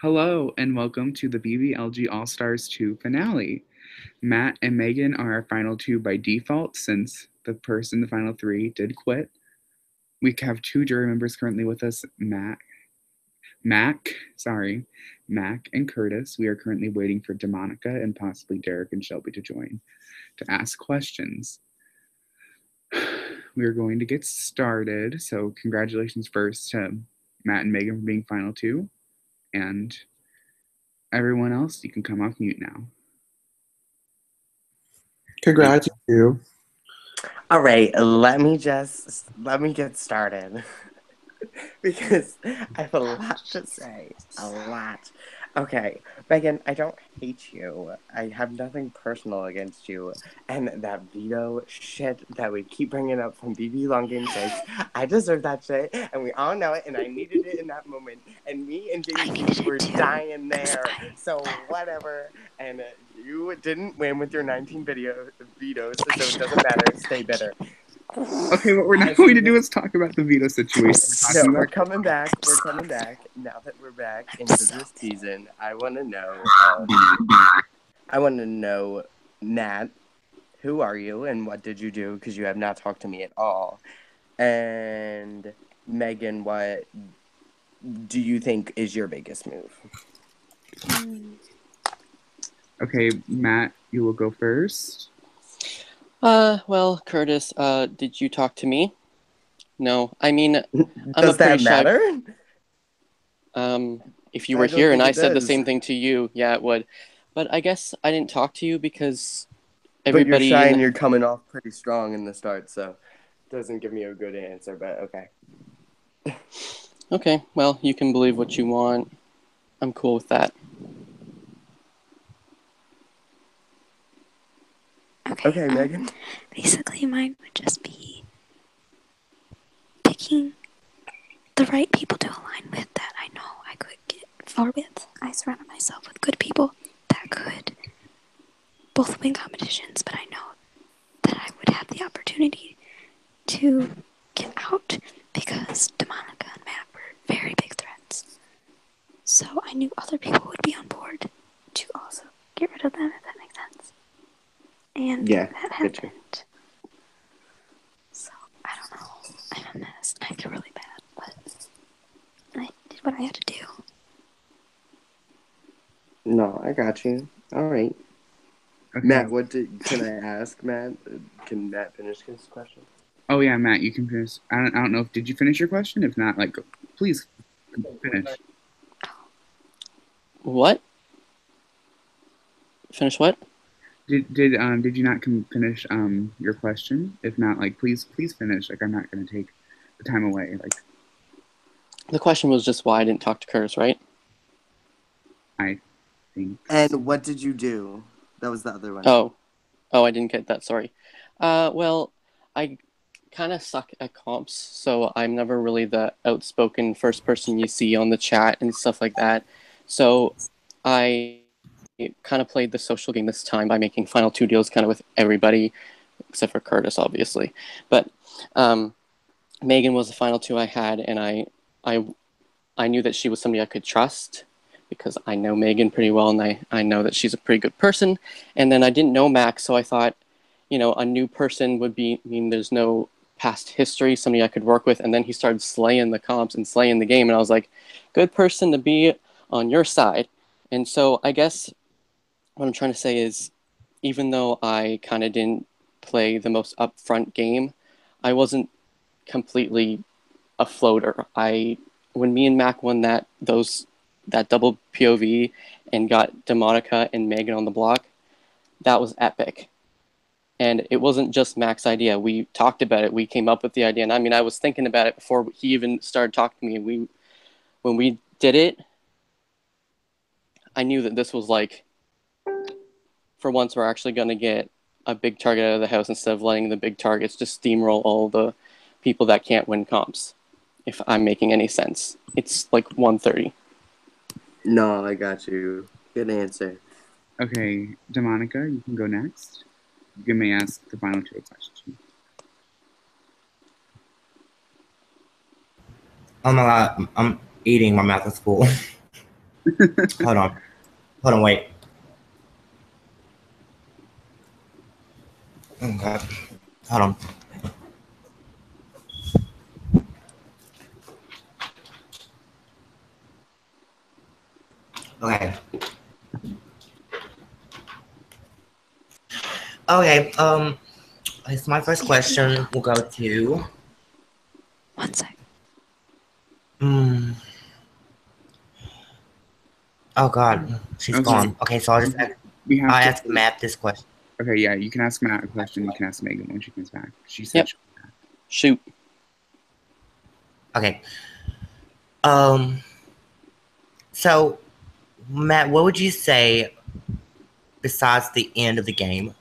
Hello and welcome to the Bblg All-Stars 2 finale. Matt and Megan are our final two by default since the person in the final three did quit. We have two jury members currently with us, Mac and Curtis. We are currently waiting for Demonica and possibly Derek and Shelby to join to ask questions. We are going to get started, so congratulations first to Matt and Megan for being final two. And everyone else, you can come off mute now. Congrats you. All right, let me get started because I have a lot to say. A lot. Okay, Megan, I don't hate you. I have nothing personal against you. And that veto shit that we keep bringing up from BB Long Game 6, I deserve that shit, and we all know it, and I needed it in that moment. And me and Jamie were dying there, so whatever. And you didn't win with your 19 vetoes, so it doesn't matter. Stay bitter. Okay, what we're not going to do is talk about the veto situation. No, we're coming back. We're coming back. Now that we're back into this season, I want to know, Matt, who are you and what did you do? Because you have not talked to me at all. And Megan, what do you think is your biggest move? Okay, Matt, you will go first. Well, Curtis, did you talk to me? No, I mean, Does that matter? If you were here and I said the same thing to you, yeah, it would. But I guess I didn't talk to you because everybody... But you're shy and you're coming off pretty strong in the start, so it doesn't give me a good answer, but okay. Okay, well, you can believe what you want. I'm cool with that. Okay, Megan. Basically, mine would just be picking the right people to align with that I know I could get far with. I surrounded myself with good people that could both win competitions, but I know that I would have the opportunity to get out because Demonica and Matt were very big threats. So I knew other people would be on board to also get rid of them, if that makes sense. And yeah, that happened. So, I don't know. I'm a mess. I feel really bad, but I did what I had to do. No, I got you. All right. Okay. Matt, can I ask Matt? Can Matt finish his question? Oh, yeah, Matt, you can finish. I don't know did you finish your question? If not, please finish. What? Finish what? Did you not finish your question? If not, please finish. I'm not going to take the time away. The question was just why I didn't talk to Curtis, right? I think. And what did you do? That was the other one. Oh, I didn't get that. Sorry. Well, I kind of suck at comps, so I'm never really the outspoken first person you see on the chat and stuff like that. So I kind of played the social game this time by making final two deals kind of with everybody except for Curtis, obviously. But Megan was the final two I had, and I knew that she was somebody I could trust because I know Megan pretty well, and I know that she's a pretty good person. And then I didn't know Max, so I thought, a new person would mean there's no past history, somebody I could work with. And then he started slaying the comps and slaying the game, and I was like, good person to be on your side. And so I guess what I'm trying to say is, even though I kind of didn't play the most upfront game, I wasn't completely a floater. When me and Mac won that double POV and got Demonica and Megan on the block, that was epic. And it wasn't just Mac's idea. We talked about it. We came up with the idea. And I mean, I was thinking about it before he even started talking to me. When we did it, I knew that this was for once, we're actually going to get a big target out of the house instead of letting the big targets just steamroll all the people that can't win comps. If I'm making any sense. It's 1:30. No, I got you. Good answer. Okay, Demonica, you can go next. You may ask the final two questions. I'm eating. My mouth is full. Hold on. Hold on, wait. Oh, God. Hold on. Okay. Okay. It's my first question. We'll go to. One sec. Hmm. Oh God, she's Okay. gone. Okay, so I'll We have to. ask Matt this question. Okay, yeah, you can ask Matt a question. You can ask Megan when she comes back. She said. Yep. Shoot. Okay. Um. So, Matt, what would you say besides the end of the game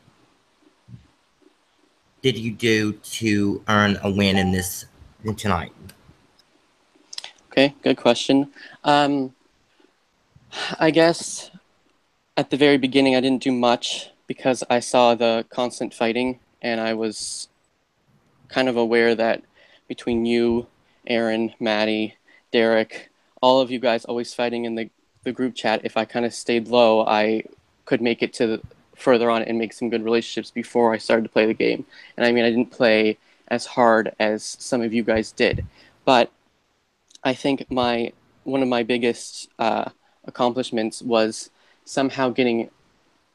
did you do to earn a win in this tonight? Okay, good question. I guess at the very beginning I didn't do much because I saw the constant fighting and I was kind of aware that between you, Aaron, Maddie, Derek, all of you guys always fighting in the group chat, if I kind of stayed low, I could make it to further on and make some good relationships before I started to play the game. And I mean, I didn't play as hard as some of you guys did, but I think one of my biggest accomplishments was somehow getting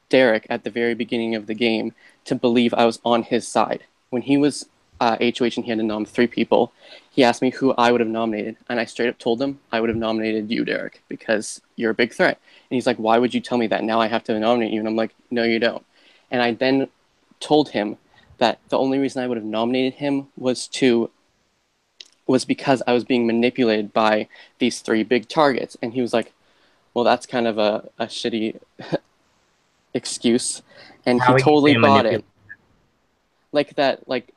Derek at the very beginning of the game to believe I was on his side. When he was HOH and he had to nom 3 people, he asked me who I would have nominated, and I straight up told him I would have nominated you, Derek, because you're a big threat. And he's like, "Why would you tell me that? Now I have to nominate you." And I'm like, "No, you don't." And I then told him that the only reason I would have nominated him was because I was being manipulated by these 3 big targets. And he was like, "Well, that's kind of a shitty excuse." And How he are you totally being bought manipulated? it. Like that, like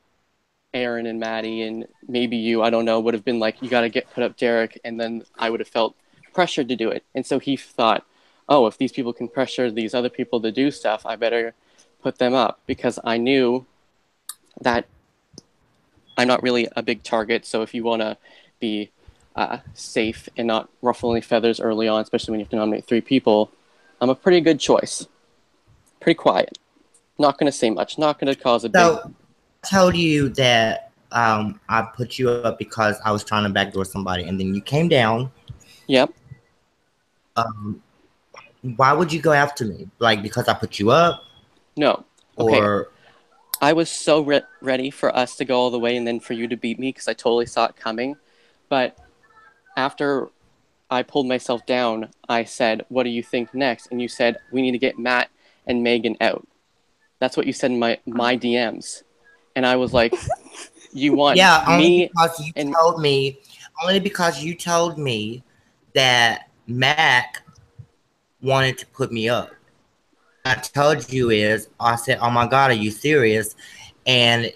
Aaron and Maddie and maybe you, I don't know, would have been like, "You got to get put up Derek." And then I would have felt pressured to do it. And so he thought, "Oh, if these people can pressure these other people to do stuff, I better put them up," because I knew that I'm not really a big target. So if you want to be safe and not ruffle any feathers early on, especially when you have to nominate 3 people, I'm a pretty good choice. Pretty quiet. Not going to say much. Not going to cause a big. So, I told you that I put you up because I was trying to backdoor somebody, and then you came down. Yep. Why would you go after me? Like because I put you up, No. Okay. or I was so ready for us to go all the way and then for you to beat me because I totally saw it coming. But after I pulled myself down, I said, "What do you think next?" And you said, "We need to get Matt and Megan out." That's what you said in my DMs. And I was like, "You want yeah, me and only because you told me that Mac wanted to put me up. I told you is I said, "Oh my God, are you serious?" And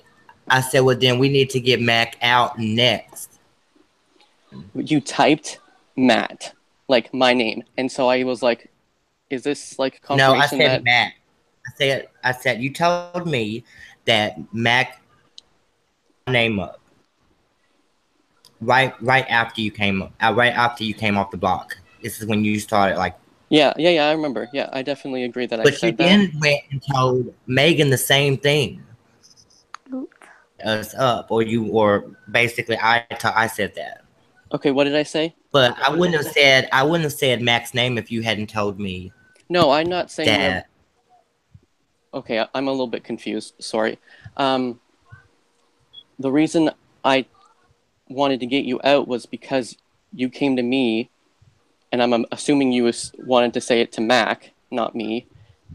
I said, "Well, then we need to get Mac out next." you typed Matt, like my name." And so I was like, "Is this like No, I confirmation said that?" Mac. I said you told me that Mac name up right after you came off the block. This is when you started like. Yeah, I remember. Yeah, I definitely agree that I But you said that. then went and told Megan the same thing. Us up, or basically I said that. Okay, what did I say? But I wouldn't have said Mac's name if you hadn't told me No, I'm not saying you have. that. Okay, I'm a little bit confused. Sorry. Um, the reason I wanted to get you out was because you came to me, and I'm assuming you wanted to say it to Mac, not me,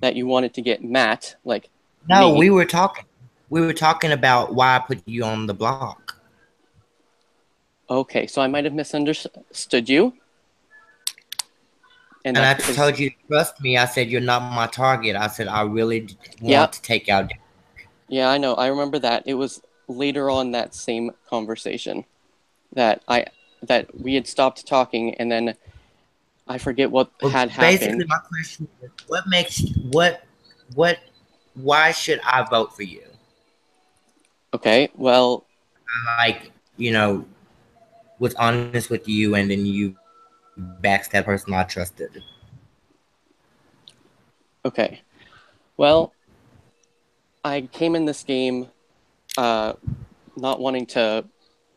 that you wanted to get Matt, like No, me. we were talking. We were talking about why I put you on the block. Okay, so I might have misunderstood you. And And I that is, told you to trust me. I said you're not my target. I said I really yeah, want to take out. yeah, I know. I remember that. It was later on that same conversation that we had stopped talking, and then I forget what Well, had basically, happened. my question is, what, why should I vote for you? Okay, well, Like, was honest with you, and then you backstab person I trusted. Okay. Well, I came in this game not wanting to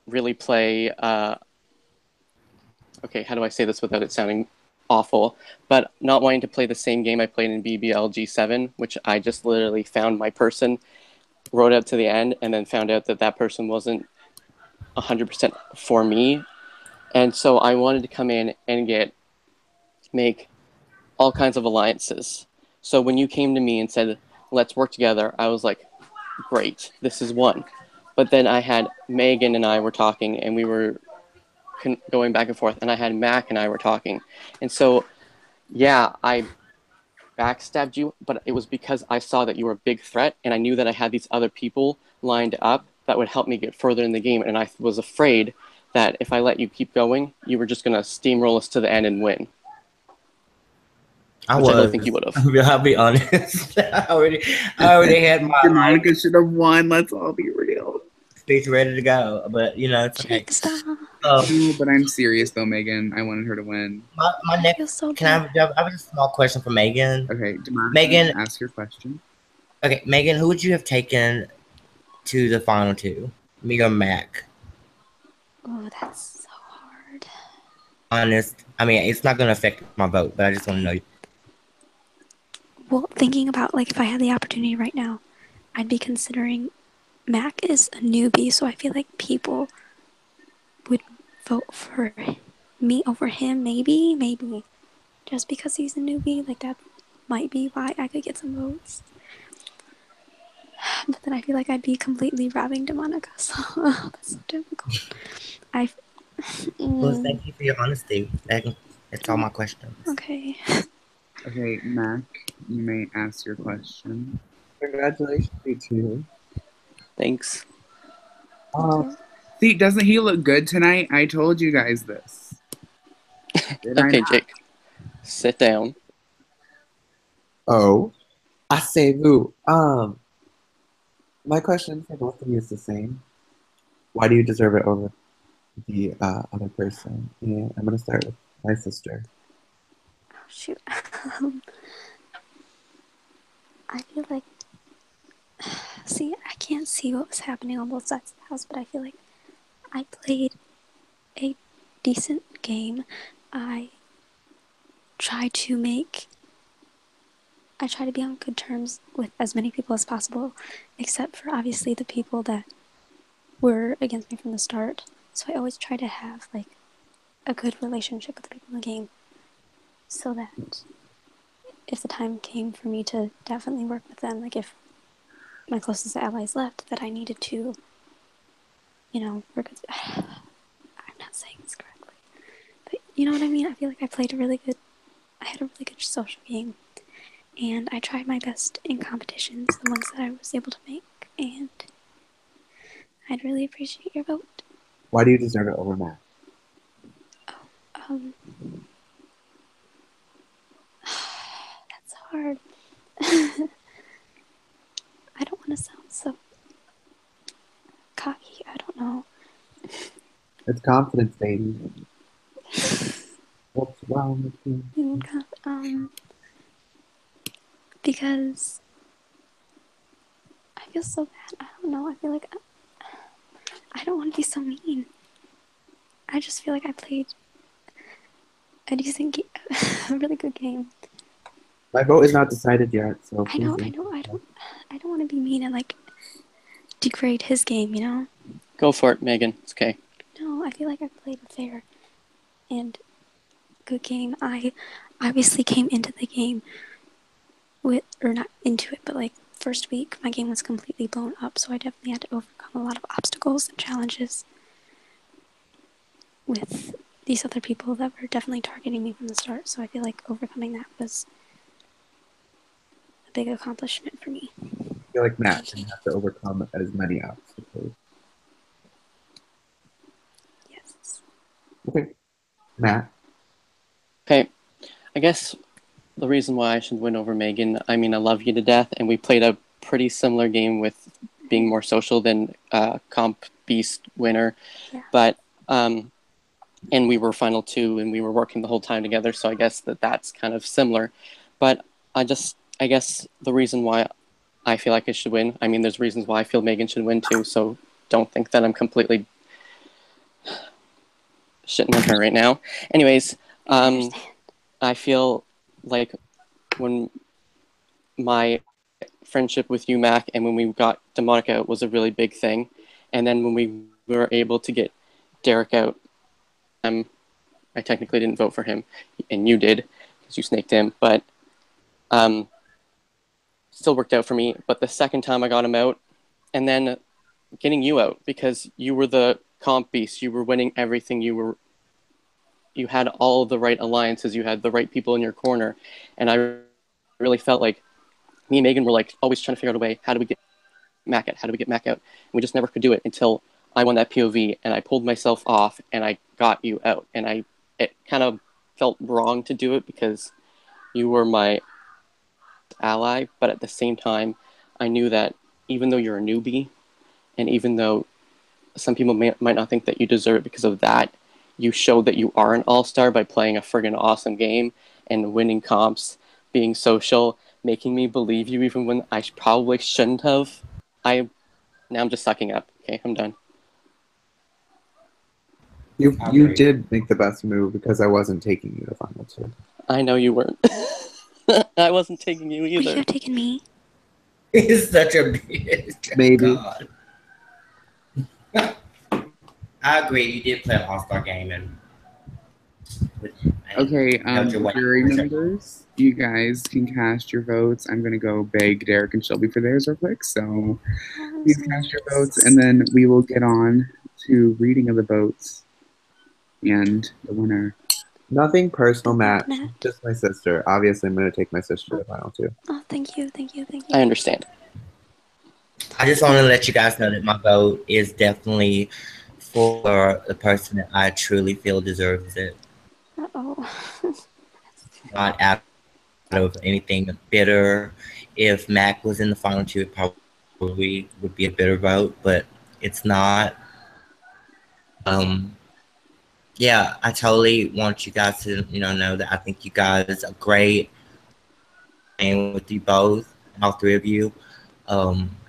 really play. Okay, how do I say this without it sounding awful? But not wanting to play the same game I played in BBLG 7, which I just literally found my person, wrote out to the end, and then found out that that person wasn't 100% for me. And so I wanted to come in and make all kinds of alliances. So when you came to me and said, let's work together, I was like, great, this is one. But then I had Megan and I were talking, and we were going back and forth, and I had Mac and I were talking. And so, yeah, I backstabbed you, but it was because I saw that you were a big threat, and I knew that I had these other people lined up that would help me get further in the game, and I was afraid that if I let you keep going, you were just going to steamroll us to the end and win. I Which I don't think you would have. I'll be honest. I already had my Monica should have won. Let's all be real. speech ready to go, but it's okay. Jake, stop. No, but I'm serious though, Megan. I wanted her to win. My I next. feel so Can bad. I have a small question for Megan? Okay, Monica, Megan, ask your question. Okay, Megan, who would you have taken to the final two? Me or Mac? Oh, that's so hard. Honest, I mean, it's not going to affect my vote, but I just want to know. Well, thinking about like if I had the opportunity right now, I'd be considering Mac is a newbie, so I feel like people would vote for me over him. Maybe, just because he's a newbie, like that might be why I could get some votes. But then I feel like I'd be completely robbing DeMonica, so that's so difficult. Well, thank you for your honesty. That's all my questions. Okay. Okay, Mac, you may ask your question. Congratulations, you two. Thanks. See, doesn't he look good tonight? I told you guys this. Okay, Jake, sit down. Oh, I say vous. My question for both of you is the same. Why do you deserve it over the other person? And I'm gonna start with my sister. Oh, shoot. I feel like, see, I can't see what was happening on both sides of the house, but I feel like I played a decent game. I try to be on good terms with as many people as possible, except for obviously the people that were against me from the start. So I always try to have like a good relationship with the people in the game, so that if the time came for me to definitely work with them, like if my closest allies left, that I needed to, work with. I'm not saying this correctly, but you know what I mean? I feel like I had a really good social game, and I tried my best in competitions, the ones that I was able to make, and I'd really appreciate your vote. Why do you deserve it over Matt? That's hard. I don't want to sound so cocky. I don't know. It's confidence, baby. What's wrong with you? Because I feel so bad. I don't know. I feel like I don't want to be so mean. I just feel like I played a decent game, a really good game. My vote is not decided yet, so I know. I don't want to be mean and like degrade his game. Go for it, Megan. It's okay. No, I feel like I played a fair and good game. I obviously came into the game or not into it, but like first week, my game was completely blown up, so I definitely had to overcome a lot of obstacles and challenges with these other people that were definitely targeting me from the start, so I feel like overcoming that was a big accomplishment for me. I feel like Matt didn't have to overcome as many obstacles. Yes. Okay. Matt. Okay, I guess the reason why I should win over Megan, I mean, I love you to death, and we played a pretty similar game with being more social than Comp Beast winner. Yeah. But and we were final two, and we were working the whole time together. So I guess that's kind of similar. But I guess the reason why I feel like I should win. I mean, there's reasons why I feel Megan should win too. So don't think that I'm completely shitting on her right now. Anyways, I feel like when my friendship with you, Mac, and when we got Demonic out was a really big thing. And then when we were able to get Derek out, I technically didn't vote for him, and you did because you snaked him, but still worked out for me. But the second time I got him out, and then getting you out because you were the comp beast, you were winning everything, you had all the right alliances, you had the right people in your corner, and I really felt like me and Megan were like always trying to figure out a way, how do we get Mac out? How do we get Mac out? And we just never could do it until I won that POV and I pulled myself off and I got you out. And it kind of felt wrong to do it because you were my ally, but at the same time, I knew that even though you're a newbie, and even though some people might not think that you deserve it because of that, you showed that you are an all-star by playing a friggin' awesome game and winning comps, being social, making me believe you even when I probably shouldn't have. Now I'm just sucking up. Okay, I'm done. You did make the best move because I wasn't taking you to final two. I know you weren't. I wasn't taking you Would you either. have taken me? He's such a bitch. Maybe. God. I agree. You did play an all-star game, and Okay, your way- jury members, you guys can cast your votes. I'm gonna go beg Derek and Shelby for theirs real quick. So please cast your votes, and then we will get on to reading of the votes and the winner. Nothing personal, Matt. Matt. Just my sister. Obviously, I'm going to take my sister to the final two. Oh, thank you. I understand. I just want to let you guys know that my vote is definitely for the person that I truly feel deserves it. Uh-oh. Not out of anything bitter. If Mac was in the final two, it probably would be a bitter vote, but it's not. Yeah, I totally want you guys to, know that I think you guys are great playing with you both, all three of you.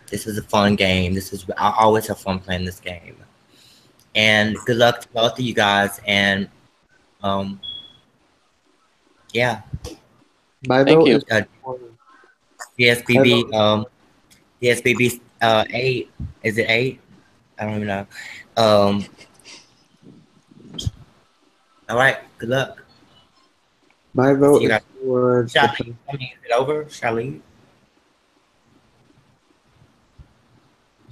This is a fun game. I always have fun playing this game. And good luck to both of you guys. And yeah. My Thank vote you. is for DSBB, DSBB 8. Is it 8? I don't even know. All right. Good luck. My vote See you is guys. for. Is it over? Shall I leave?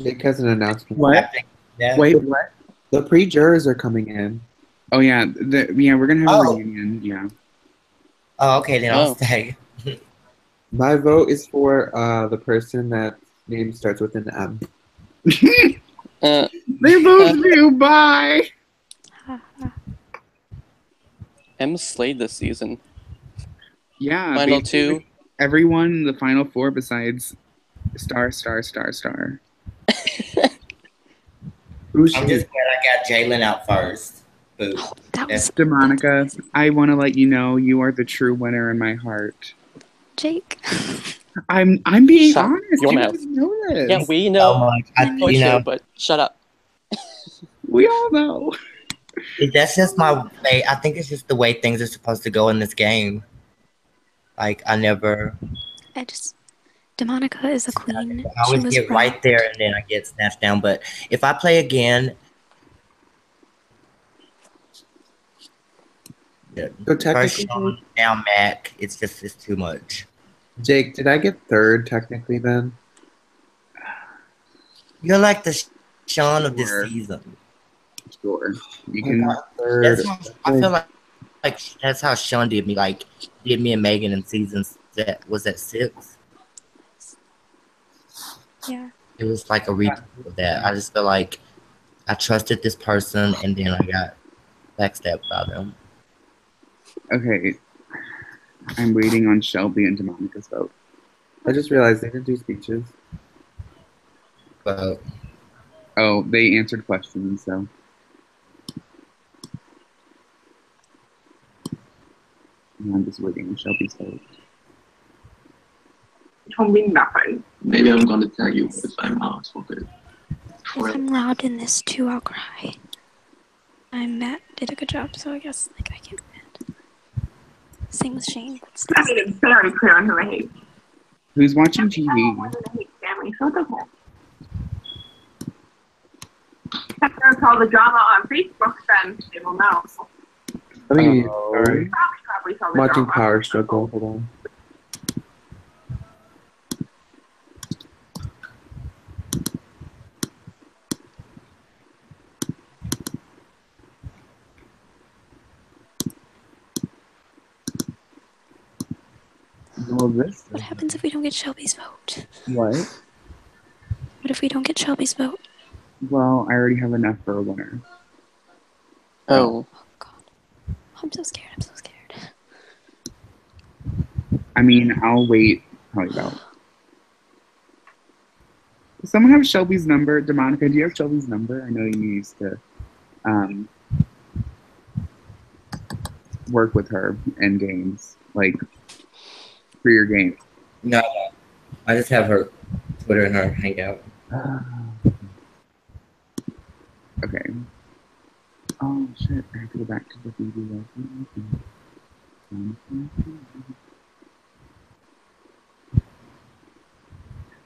Jake has an announcement. What? Yeah. Wait, what? The pre-jurors are coming in. Oh yeah, we're gonna have a reunion. Yeah. Oh, okay, then I'll stay. My vote is for the person that name starts with an M. They both do. Bye. M slayed this season. Yeah. Final two. Everyone in the final four besides star. Who's I'm just glad I got Jalen out first. Boo. Oh, that was Demonica. I want to let you know you are the true winner in my heart. Jake. I'm being Shut honest. your You mouth. guys know this. Yeah, we know. But shut up. We all know. That's just my way. I think it's just the way things are supposed to go in this game. Like, Demonica is a queen. I always get right there and then I get snatched down. But if I play again, first Sean, now Mac, it's too much. Jake, did I get third technically then? You're like the Sean of this season. Sure. You can. I feel like that's how Sean did me. Like, did me and Megan in seasons that was at 6. Yeah. It was like a repeat of that. I just feel like I trusted this person and then I got backstabbed by them. Okay. I'm waiting on Shelby and Demonica's vote. I just realized they didn't do speeches. Oh, they answered questions, so. And I'm just waiting on Shelby's vote. Told me nothing. Maybe I'm going to tell you if I'm outspoken. If I'm robbed in this too, I'll cry. Matt did a good job, so I guess like I can't be mad. Same with Shane, but still. I mean, it's very clear on who I hate. Who's watching I TV? hate family, so it doesn't matter. Except for all the drama on Facebook, then they will know. I mean, Oh. sorry. Probably saw the Watching drama. Power Struggle. Hold on. Well, this. What happens if we don't get Shelby's vote? What? What if we don't get Shelby's vote? Well, I already have enough for a winner. Oh. Oh god. I'm so scared. I'm so scared. I mean, I'll wait probably about. Does someone have Shelby's number? DeMonica, do you have Shelby's number? I know you used to work with her in games, like for your game. No, I just have her Twitter and her Hangout. Okay. Oh shit! I have to go back to the video.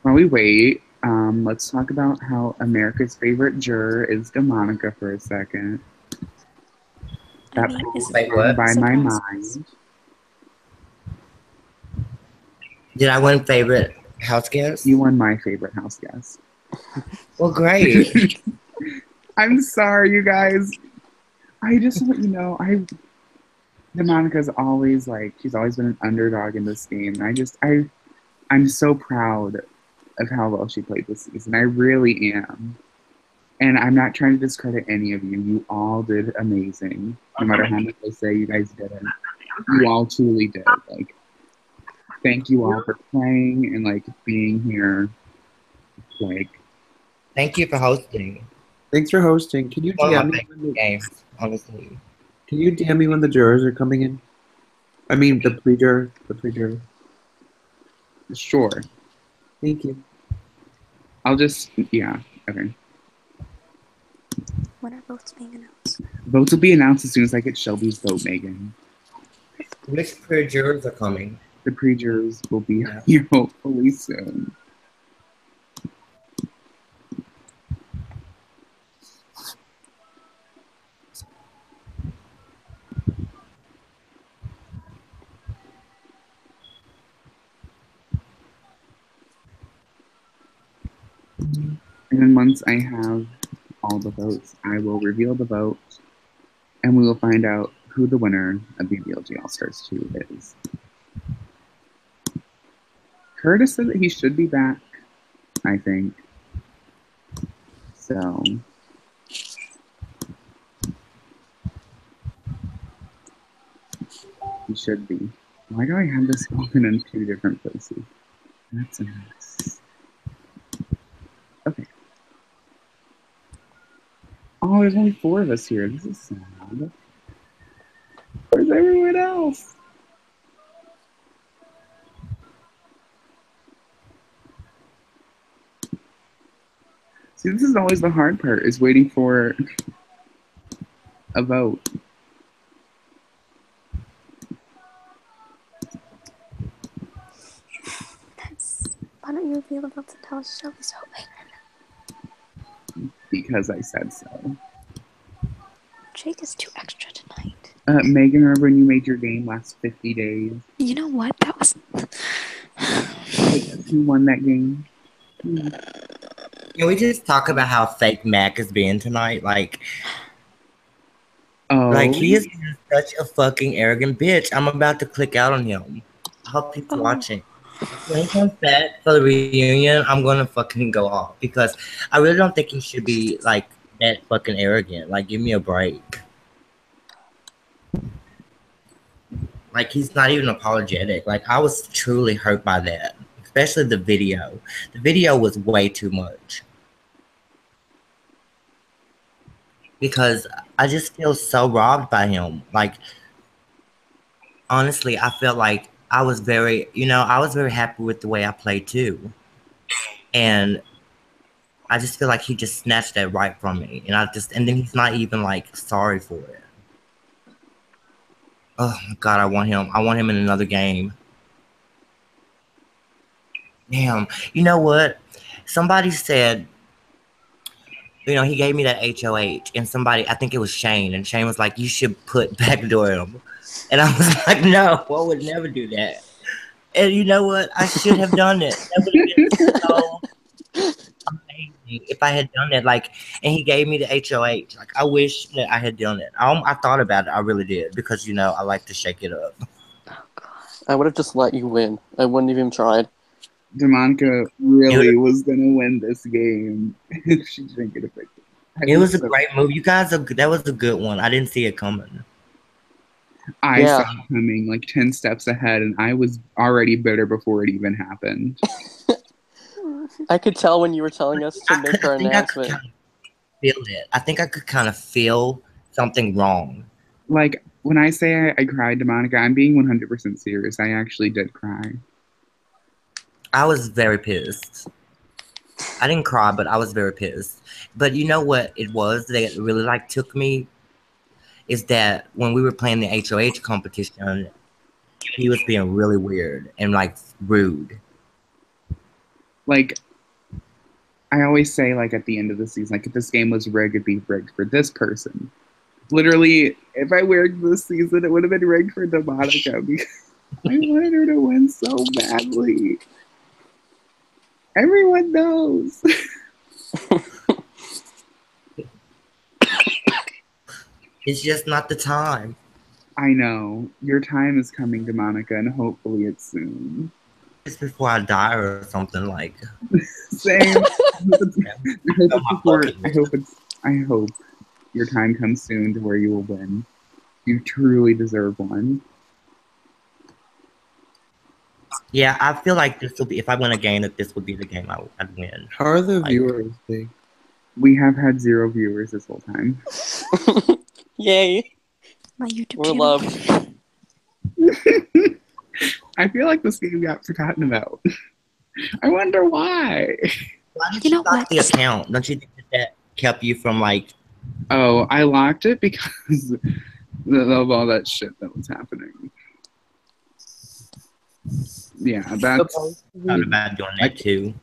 While we wait, let's talk about how America's favorite juror is DeMonica for a second. I That mean, is Wait, what? by my surprise. mind. Did I win favorite house guest? You won my favorite house guest. Well, great. I'm sorry, you guys. I just want you know, DeMonica's always like she's always been an underdog in this game. And I'm so proud of how well she played this season. I really am. And I'm not trying to discredit any of you. You all did amazing. No matter how much I say you guys didn't. You all truly did. Like, thank you all for playing and like being here. Like, Thank you for hosting. Thanks for hosting. Can you One of DM my me when the, games, honestly. Can you DM me when the jurors are coming in? I mean, the pre-juror. The pre-juror. sure. Thank you. I'll just okay. When are votes being announced? Votes will be announced as soon as I get Shelby's vote, Megan. Which pre-jurors are coming? The pre-jurors will be here hopefully soon. And then once I have all the votes, I will reveal the vote and we will find out who the winner of the Bblg All Stars 2 is. Curtis said that he should be back, I think. So he should be. Why do I have this open in 2 different places? That's a mess. Okay. Oh, there's only 4 of us here. This is sad. Where's everyone else? See, this is always the hard part, is waiting for a vote. Why don't you reveal the votes and tell us Shelby's vote later? Because I said so. Jake is too extra tonight. Megan, remember when you made your game last 50 days? You know what? That was. You won that game. Can we just talk about how fake Mac is being tonight? Like he is such a fucking arrogant bitch. I'm about to click out on him. I hope he's watching. When he comes back for the reunion, I'm gonna fucking go off because I really don't think he should be like that fucking arrogant. Like, give me a break. Like, he's not even apologetic. Like, I was truly hurt by that, especially the video. The video was way too much. Because I just feel so robbed by him. Like, honestly, I felt like I was very happy with the way I played too. And I just feel like he just snatched that right from me. And then he's not even like sorry for it. Oh my God, I want him. I want him in another game. Damn. You know what? Somebody said, he gave me that HOH, and I think it was Shane, and Shane was like, you should put backdoor him. And I was like, no, I would never do that. And you know what? I should have done it. That would have been so amazing if I had done it. Like, and he gave me the HOH. Like, I wish that I had done it. I thought about it. I really did because I like to shake it up. Oh god. I would have just let you win. I wouldn't have even tried. DeMonica really was gonna win this game if she didn't get evicted. It was a great move. You guys, that was a good one. I didn't see it coming. I saw it coming like 10 steps ahead, and I was already bitter before it even happened. I could tell when you were telling us to make our announcement. Feel it. I think I could kind of feel something wrong. Like, when I say I cried to Monica, I'm being 100% serious. I actually did cry. I was very pissed. I didn't cry, but I was very pissed. But you know what it was that really took me? Is that when we were playing the HOH competition, he was being really weird and rude. Like, I always say, at the end of the season, if this game was rigged, it'd be rigged for this person. Literally, if I rigged this season, it would have been rigged for DeMonica because I wanted her to win so badly. Everyone knows. It's just not the time. I know. Your time is coming, DeMonica, and hopefully it's soon. It's before I die or something Same. I hope your time comes soon to where you will win. You truly deserve one. Yeah, I feel like this will be, if I win a game, that this would be the game I'd win. How are the viewers doing? We have had 0 viewers this whole time. Yay. My YouTube We're channel. loved. I feel like this game got forgotten about. I wonder why. Why did you lock the account? Don't you think that kept you from Oh, I locked it because of all that shit that was happening. Yeah, that's not about doing that too.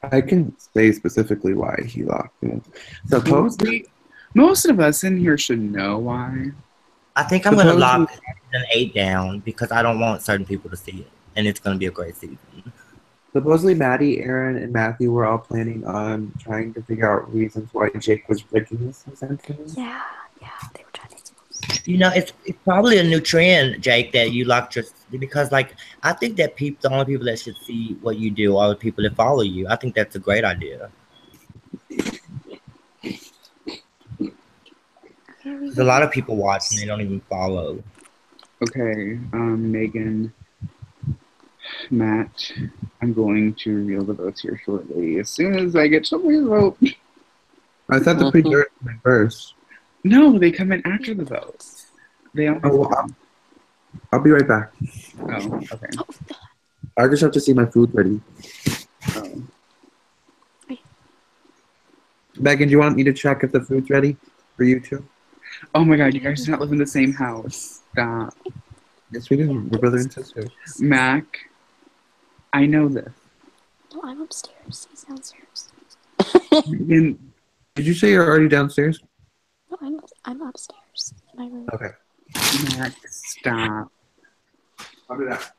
I can say specifically why he locked it. Supposedly, most of us in here should know why. I think I'm going to lock season 8 down because I don't want certain people to see it, and it's going to be a great season. Supposedly, Maddie, Aaron, and Matthew were all planning on trying to figure out reasons why Jake was rigging this season. Yeah, they were trying to expose. It's probably a new trend, Jake, that you lock because I think that the only people that should see what you do are the people that follow you. I think that's a great idea. There's a lot of people watching, they don't even follow. Okay, Megan, Matt, I'm going to reveal the votes here shortly. As soon as I get somebody's vote. I thought the pre-dirt came in first. No, they come in after the votes. They all. I'll be right back. Oh, okay. I just have to see my food ready. Oh. Megan, do you want me to check if the food's ready for you too? Oh my god, you guys do not live in the same house. Stop. Yes, we do. We're brother and sister. Mac, I know this. No, I'm upstairs. He's downstairs. Megan, did you say you're already downstairs? No, I'm upstairs in my room. Okay. Mac, stop. I'll do that.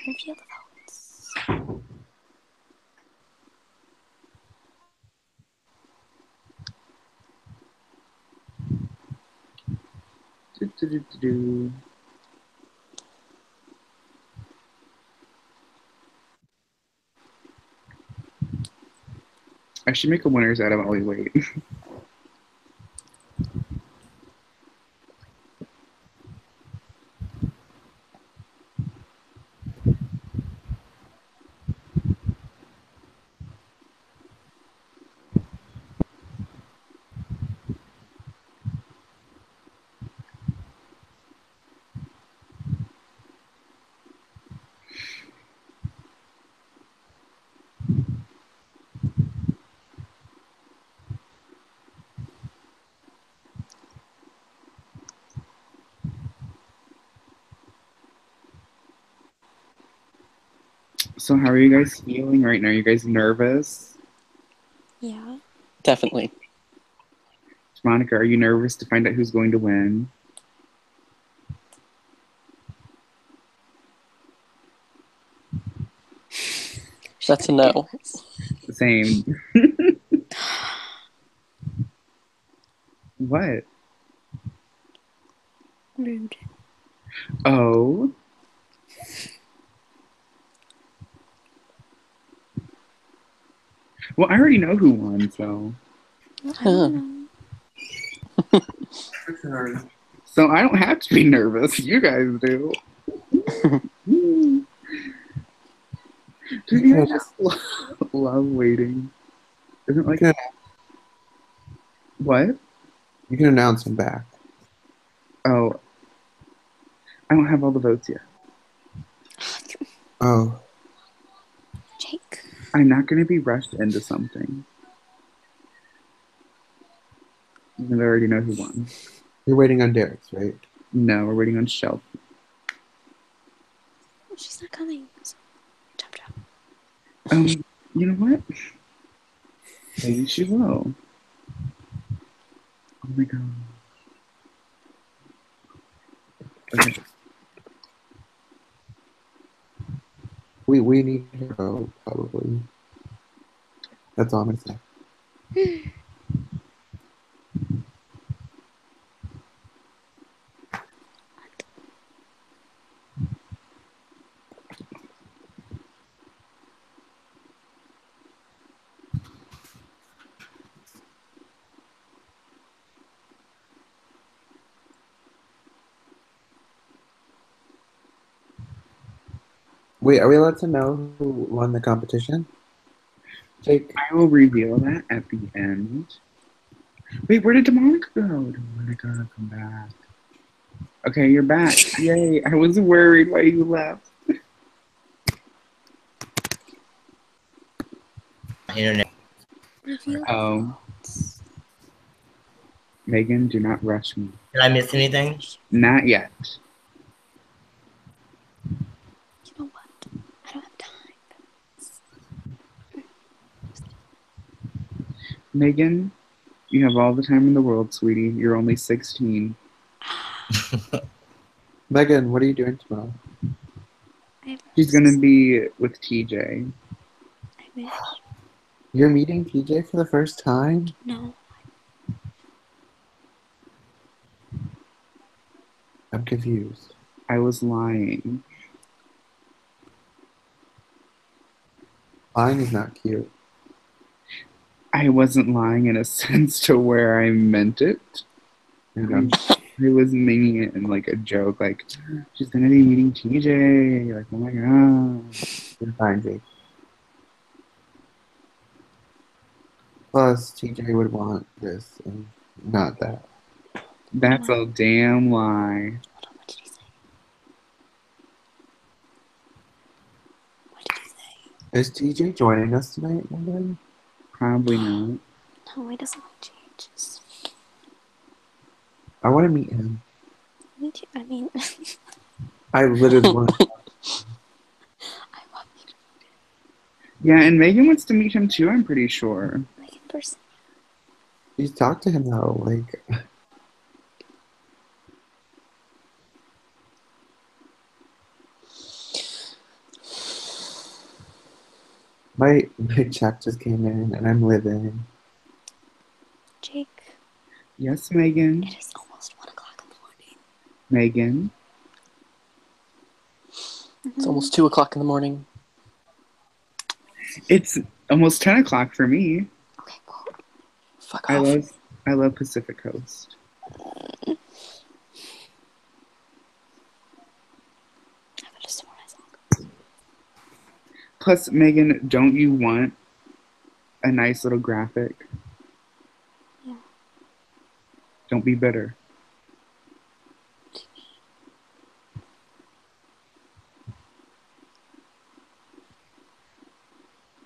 Reveal the votes. I should make a winners out of Ollie Wait. So how are you guys feeling right now? Are you guys nervous? Yeah. Definitely. Monica, are you nervous to find out who's going to win? That's a no. Same. What? Rude. Oh. Well, I already know who won, so. I don't know. So I don't have to be nervous. You guys do. Dude, I just love waiting. Isn't like what? You can announce him back. Oh, I don't have all the votes yet. Oh, Jake. I'm not going to be rushed into something. Even though I already know who won. you're waiting on Derek's, right? No, we're waiting on Shelf. She's not coming. So, chop chop. You know what? Maybe she will. Oh my god. Okay. We need her vote, probably. That's all I'm gonna say. Wait, are we allowed to know who won the competition? Jake, I will reveal that at the end. Wait, where did Demonica go? Demonica, come back. Okay, you're back. Yay. I was worried why you left. Internet. Reveal. Oh. Megan, do not rush me. Did I miss anything? Not yet. You know what? I don't have time. Megan, you have all the time in the world, sweetie. You're only 16. Megan, what are you doing tomorrow? She's gonna be with TJ. I wish. You're meeting TJ for the first time? No. I'm confused. I was lying. Lying is not cute. I wasn't lying in a sense to where I meant it. I was making it in like a joke, like she's gonna be meeting TJ. Like, oh my god. You're fine, Jake. Plus, TJ would want this and not that. That's a damn lie. Hold on, what did he say? What did he say? Is TJ joining us tonight, Megan? Probably not. No, he doesn't like changes. I want to meet him. Me too. I mean, I literally want to. I love you. Yeah, and Megan wants to meet him too, I'm pretty sure. Like in person. Please talk to him though. Like, my check just came in and I'm living. Jake, Yes, Megan. it is almost 1 o'clock in the morning. Megan. It's almost 2 o'clock in the morning. It's almost 10 o'clock for me. Okay, cool. Fuck I off. love Pacific Coast. I could just swear myself. Plus, Megan, don't you want a nice little graphic? Yeah. Don't be bitter.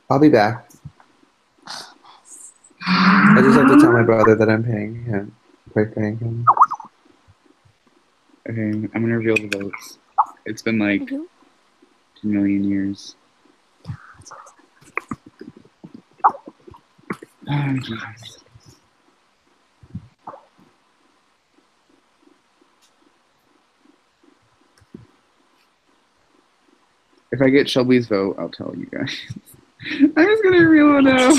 I'll be back. I just have to tell my brother that I'm paying him. Paying him. Okay, I'm gonna reveal the votes. It's been like You? 2 million years. Oh, Jesus. If I get Shelby's vote, I'll tell you guys. I'm just gonna reveal it now.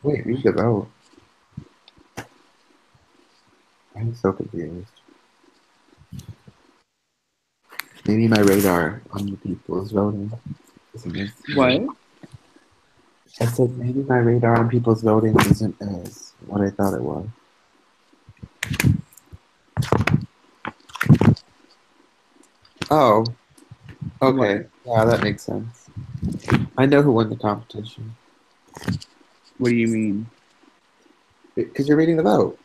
Wait, read the vote. I'm so confused. Maybe my radar on the people is voting isn't as What? I said maybe my radar on people's voting isn't as what I thought it was. Oh, okay. What? Yeah, that makes sense. I know who won the competition. What do you mean? Because you're reading the vote.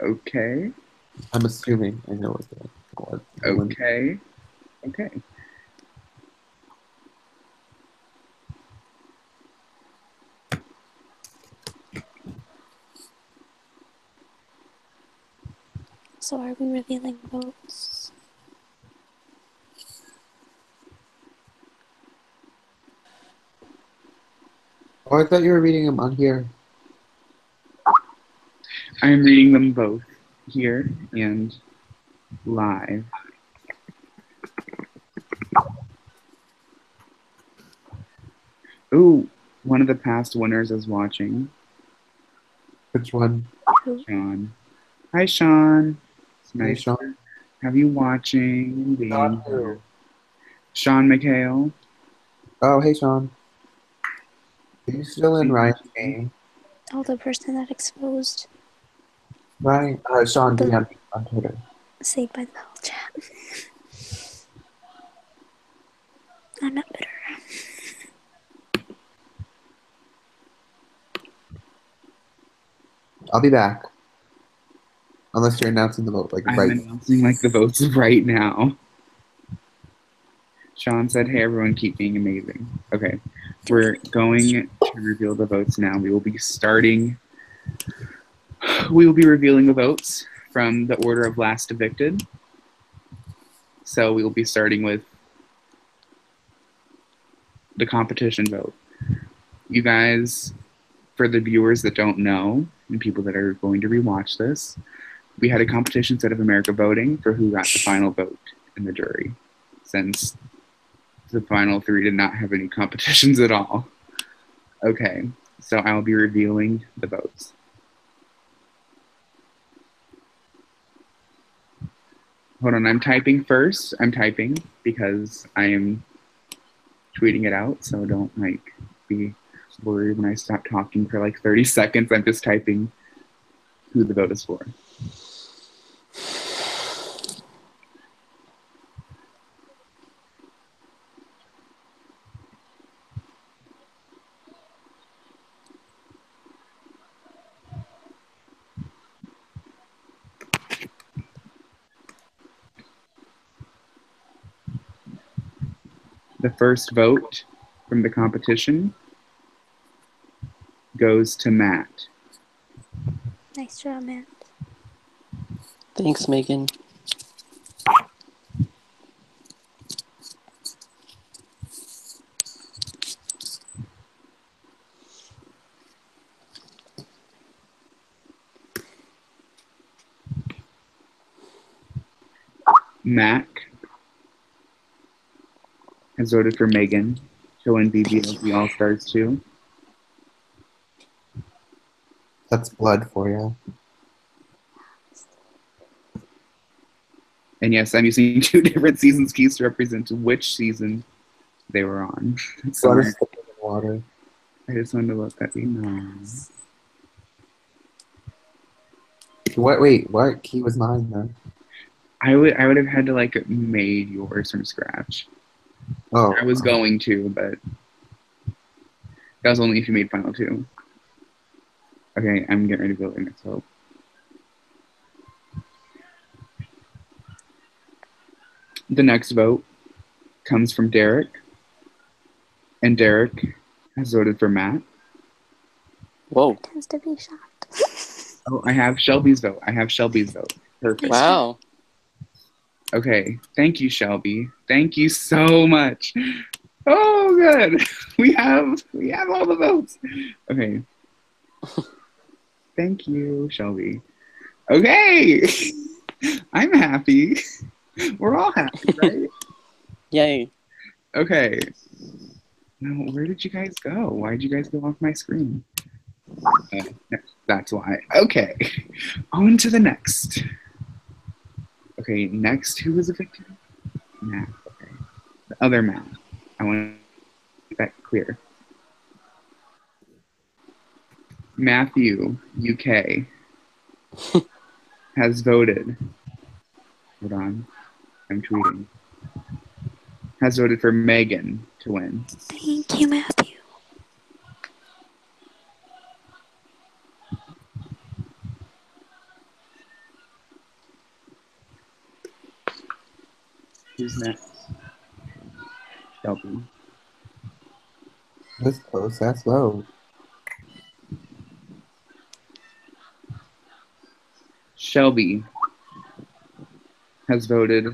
Okay. I'm assuming I know what the win. Okay. Okay. So are we revealing votes? Oh, I thought you were reading them on here. I'm reading them both here and live. Ooh, one of the past winners is watching. Which one? Sean. Hi, Sean. It's Hey, nice Sean. to have you watching and being Sean here. who? Sean McHale. Oh, hey, Sean. Are you still in Ryan's game? Oh, the person that exposed Ryan, Sean D on Twitter. Saved by the Bell chat. I'm not bitter. I'll be back. Unless you're announcing the vote, like I'm right. announcing like the votes right now. Sean said, hey, everyone, keep being amazing. Okay, we're going to reveal the votes now. We will be revealing the votes from the order of last evicted. So we will be starting with the competition vote. You guys, for the viewers that don't know, and people that are going to rewatch this, we had a competition instead of America voting for who got the final vote in the jury, since the final three did not have any competitions at all. Okay, so I will be revealing the votes. Hold on, I'm typing first. I'm typing because I am tweeting it out, so don't like be worried when I stop talking for like 30 seconds. I'm just typing who the vote is for. The first vote from the competition goes to Matt. Nice job, Matt. Thanks, Megan. Mac has voted for Megan to win Bblg All Stars 2. That's blood for you. And yes, I'm using 2 different seasons keys to represent which season they were on. Blood is thicker than water. I just wanted to let that be known. What? Wait, what key was mine then? I would have had to like made yours from scratch. Oh, I was going to, but that was only if you made final 2. Okay, I'm getting ready to build the next vote. The next vote comes from Derek, and Derek has voted for Matt. Whoa. Tends to be shocked. Oh, I have Shelby's vote. Perfect. Wow. Okay. Thank you, Shelby. Thank you so much. Oh, good. We have all the votes. Okay. Thank you, Shelby. Okay. I'm happy. We're all happy, right? Yay. Okay. Now, where did you guys go? Why did you guys go off my screen? That's why. Okay. On to the next. Okay, next, who was evicted? Matt. Okay. The other Matt. I want to make that clear. Matthew, UK, has voted. Hold on. I'm tweeting. Has voted for Megan to win. Thank you, Matthew. Who's next? Shelby. That's close. That's low. Shelby has voted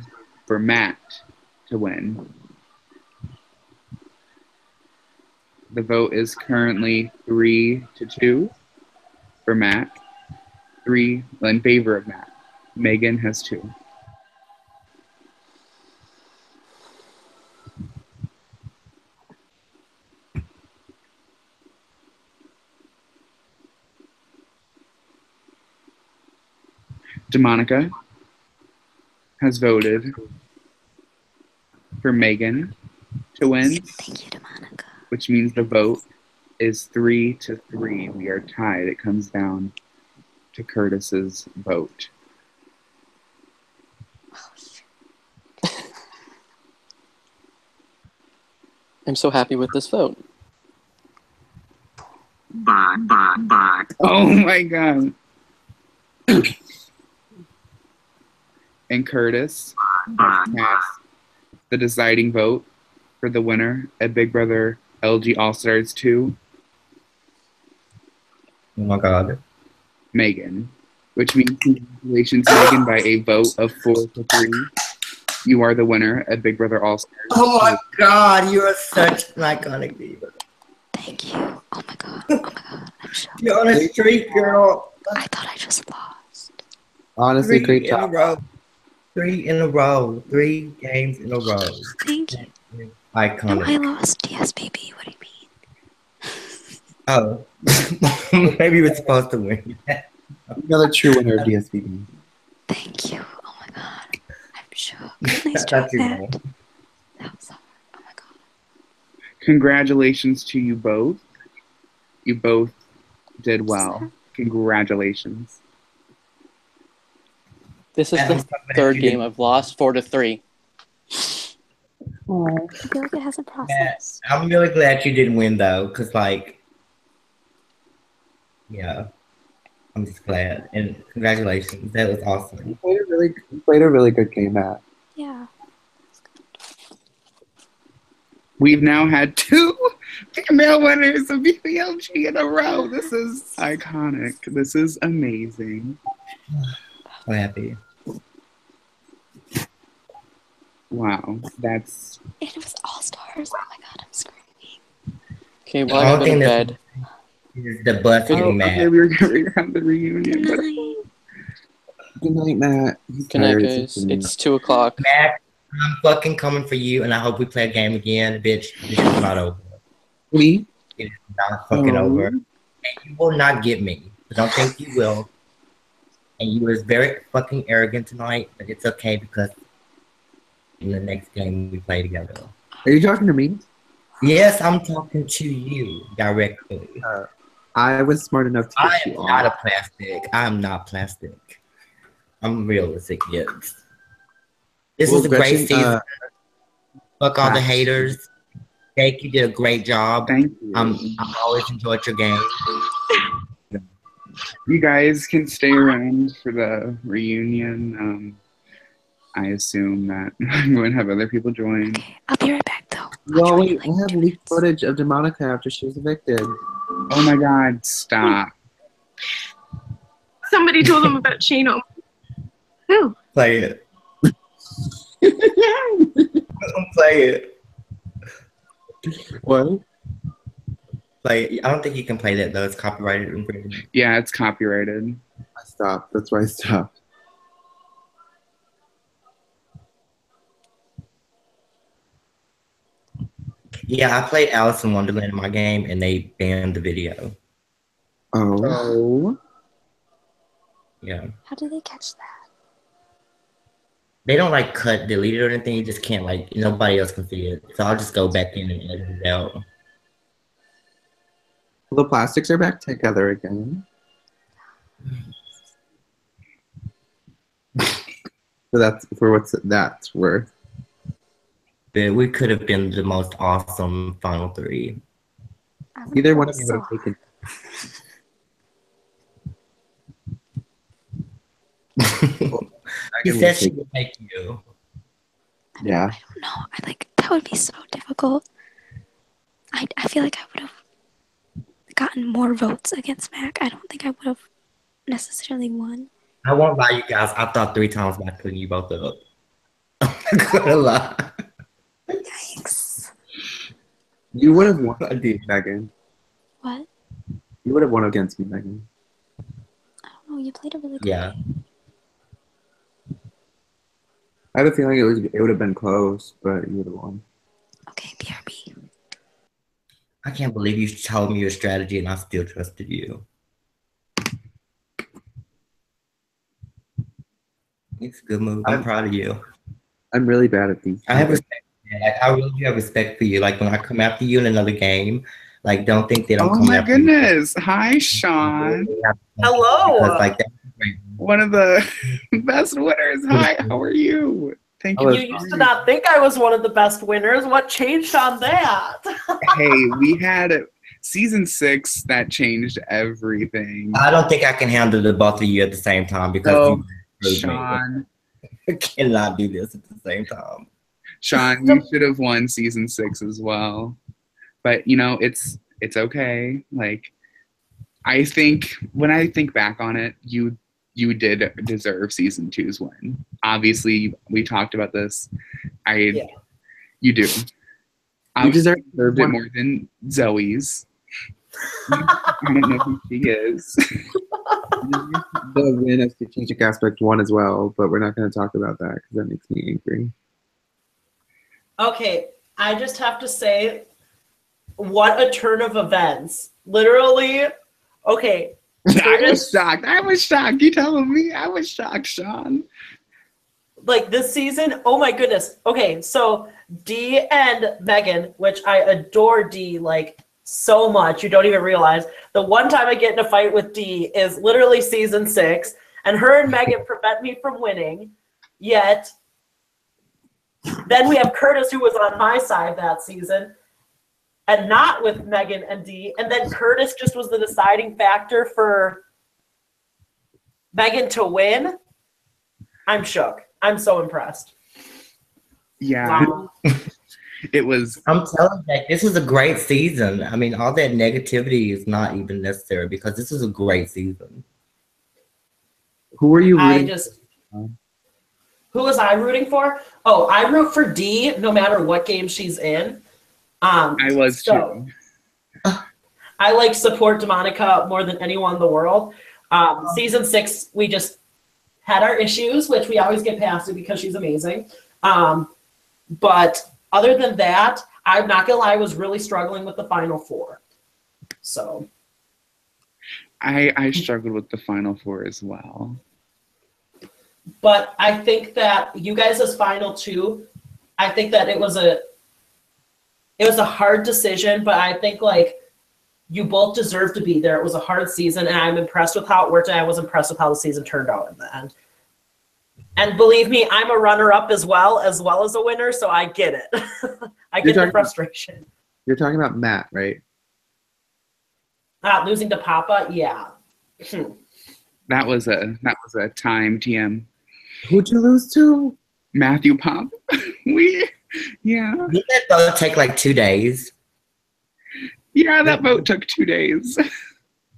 for Matt to win. The vote is currently 3-2 for Matt. 3 in favor of Matt. Megan has 2. DeMonica has voted for Megan to win. Thank you, DeMonica. Which means the vote is 3-3. We are tied. It comes down to Curtis's vote. I'm so happy with this vote. Bye. Oh my god. And Curtis has cast the deciding vote for the winner at Big Brother LG All Stars 2, Oh my god. Megan. Which means congratulations, Megan, by a vote of 4-3. You are the winner at Big Brother All Stars. Oh my god, you are such an iconic diva. Thank you. Oh my god. Oh my god. I'm shocked. You're on a streak, girl. I thought I just lost. Honestly, great In a job. row. 3 in a row. 3 games in a row. Thank you. No, Iconic. I lost. Yes, baby. What do you mean? Oh. Maybe you were supposed to win. Another true winner of DSBB. Thank you. Oh my god. I'm shocked. Nice That's job, you, Matt. man. That was hard. Oh my god. Congratulations to you both. You both did well. Congratulations. This is the third game I've lost 4-3. I feel like it hasn't processed. I'm really glad you didn't win though, because like, yeah, I'm just glad and congratulations. That was awesome. You played a really good game, Matt. Yeah. We've now had 2 female winners of BBLG in a row. This is iconic. This is amazing. I'm happy. Wow, that's And it was all stars. Oh my god, I'm screaming. Okay, well, I gotta go to bed. Is the bus getting mad. okay. We're gonna have the reunion. Good But night. Good night, Matt. He's Good night, tired. guys. It's 2 o'clock. Matt, I'm fucking coming for you, and I hope we play a game again, bitch. This is not over. Me? It is not fucking over. And you will not get me. I don't think you will. And you was very fucking arrogant tonight, but it's okay because in the next game we play together. Are you talking to me? Yes, I'm talking to you directly. I was smart enough to I get you am not on. a plastic. I'm not plastic. I'm realistic, yes. This Well, is a great Gretchen, season. Fuck all the facts. haters. Jake, you did a great job. thank you. I always enjoyed your game. You guys can stay around for the reunion. I assume that I'm going to have other people join. Okay, I'll be right back though. Well, wait, I have leaked footage of DeMonica after she was evicted. Oh my god, stop. somebody told them about Shano. Who? Play it. Play it. What? Play it. I don't think you can play that though. It's copyrighted infringement. Yeah, it's copyrighted. I stopped. That's why I stopped. Yeah, I played Alice in Wonderland in my game, and they banned the video. Oh. Oh. Yeah. How do they catch that? They don't like cut, delete it or anything. You just can't like nobody else can see it. So I'll just go back in and edit it out. The plastics are back together again. So that's for what's that's worth. But we could have been the most awesome final three. Either one of you would have taken. He said she would take you. Yeah. I don't know. That would be so difficult. I feel like I would have gotten more votes against Mac. I don't think I would have necessarily won. I won't lie, you guys. I thought 3 times about putting you both up. I'm not gonna lie. Yikes. You would have won against Megan. What? You would have won against me, Megan. I don't know. You played a really good Yeah. game. I have a feeling it would have been close, but you would have won. Okay, BRB. I can't believe you told me your strategy and I still trusted you. It's a good move. I'm proud of you. I'm really bad at these. I have respect. Like I really do have respect for you. Like when I come after you in another game, like don't think that I'm Oh coming my after goodness. Hi, Sean. you. Hello. Because, like, that's great. One of the best winners. Hi, how are you? Thank you. You used to not think I was one of the best winners. What changed on that? Hey, we had season 6 that changed everything. I don't think I can handle the both of you at the same time because Oh, you screwed Sean. me. I cannot do this at the same time. Sean, you should have won season 6 as well. But you know, it's okay. Like I think when I think back on it, you did deserve season 2's win. Obviously, we talked about this. You do. I deserved it more than Zoe's. I don't know who she is. The win of strategic aspect won as well, but we're not going to talk about that because that makes me angry. Okay, I just have to say, what a turn of events. Literally, okay. I was shocked. I was shocked. You telling me? I was shocked, Sean. Like this season, oh my goodness. Okay, so Dee and Megan, which I adore Dee like so much, you don't even realize. The one time I get in a fight with Dee is literally season 6, and her and Megan prevent me from winning. Yet, then we have Curtis, who was on my side that season, and not with Megan and Dee. And then Curtis just was the deciding factor for Megan to win. I'm shook. I'm so impressed. Yeah. Wow. It was. I'm telling you, like, this was a great season. I mean, all that negativity is not even necessary because this is a great season. Who were you rooting Who was I rooting for? Oh, I root for Dee no matter what game she's in. I was too. I like support Demonica more than anyone in the world. Season 6, we just had our issues, which we always get past it because she's amazing. But other than that, I'm not gonna lie, I was really struggling with the final 4. So I struggled with the final 4 as well. but I think that you guys as final 2, I think that it was a hard decision, but I think like you both deserve to be there. It was a hard season, and I'm impressed with how it worked, and I was impressed with how the season turned out in the end. And believe me, I'm a runner-up as well as a winner, so I get it. I get the frustration. You're talking about Matt, right? Losing to Papa, yeah. That was a time, TM. Who'd you lose to? Matthew Pop. Yeah. Didn't that vote take like 2 days? Yeah, that vote took 2 days.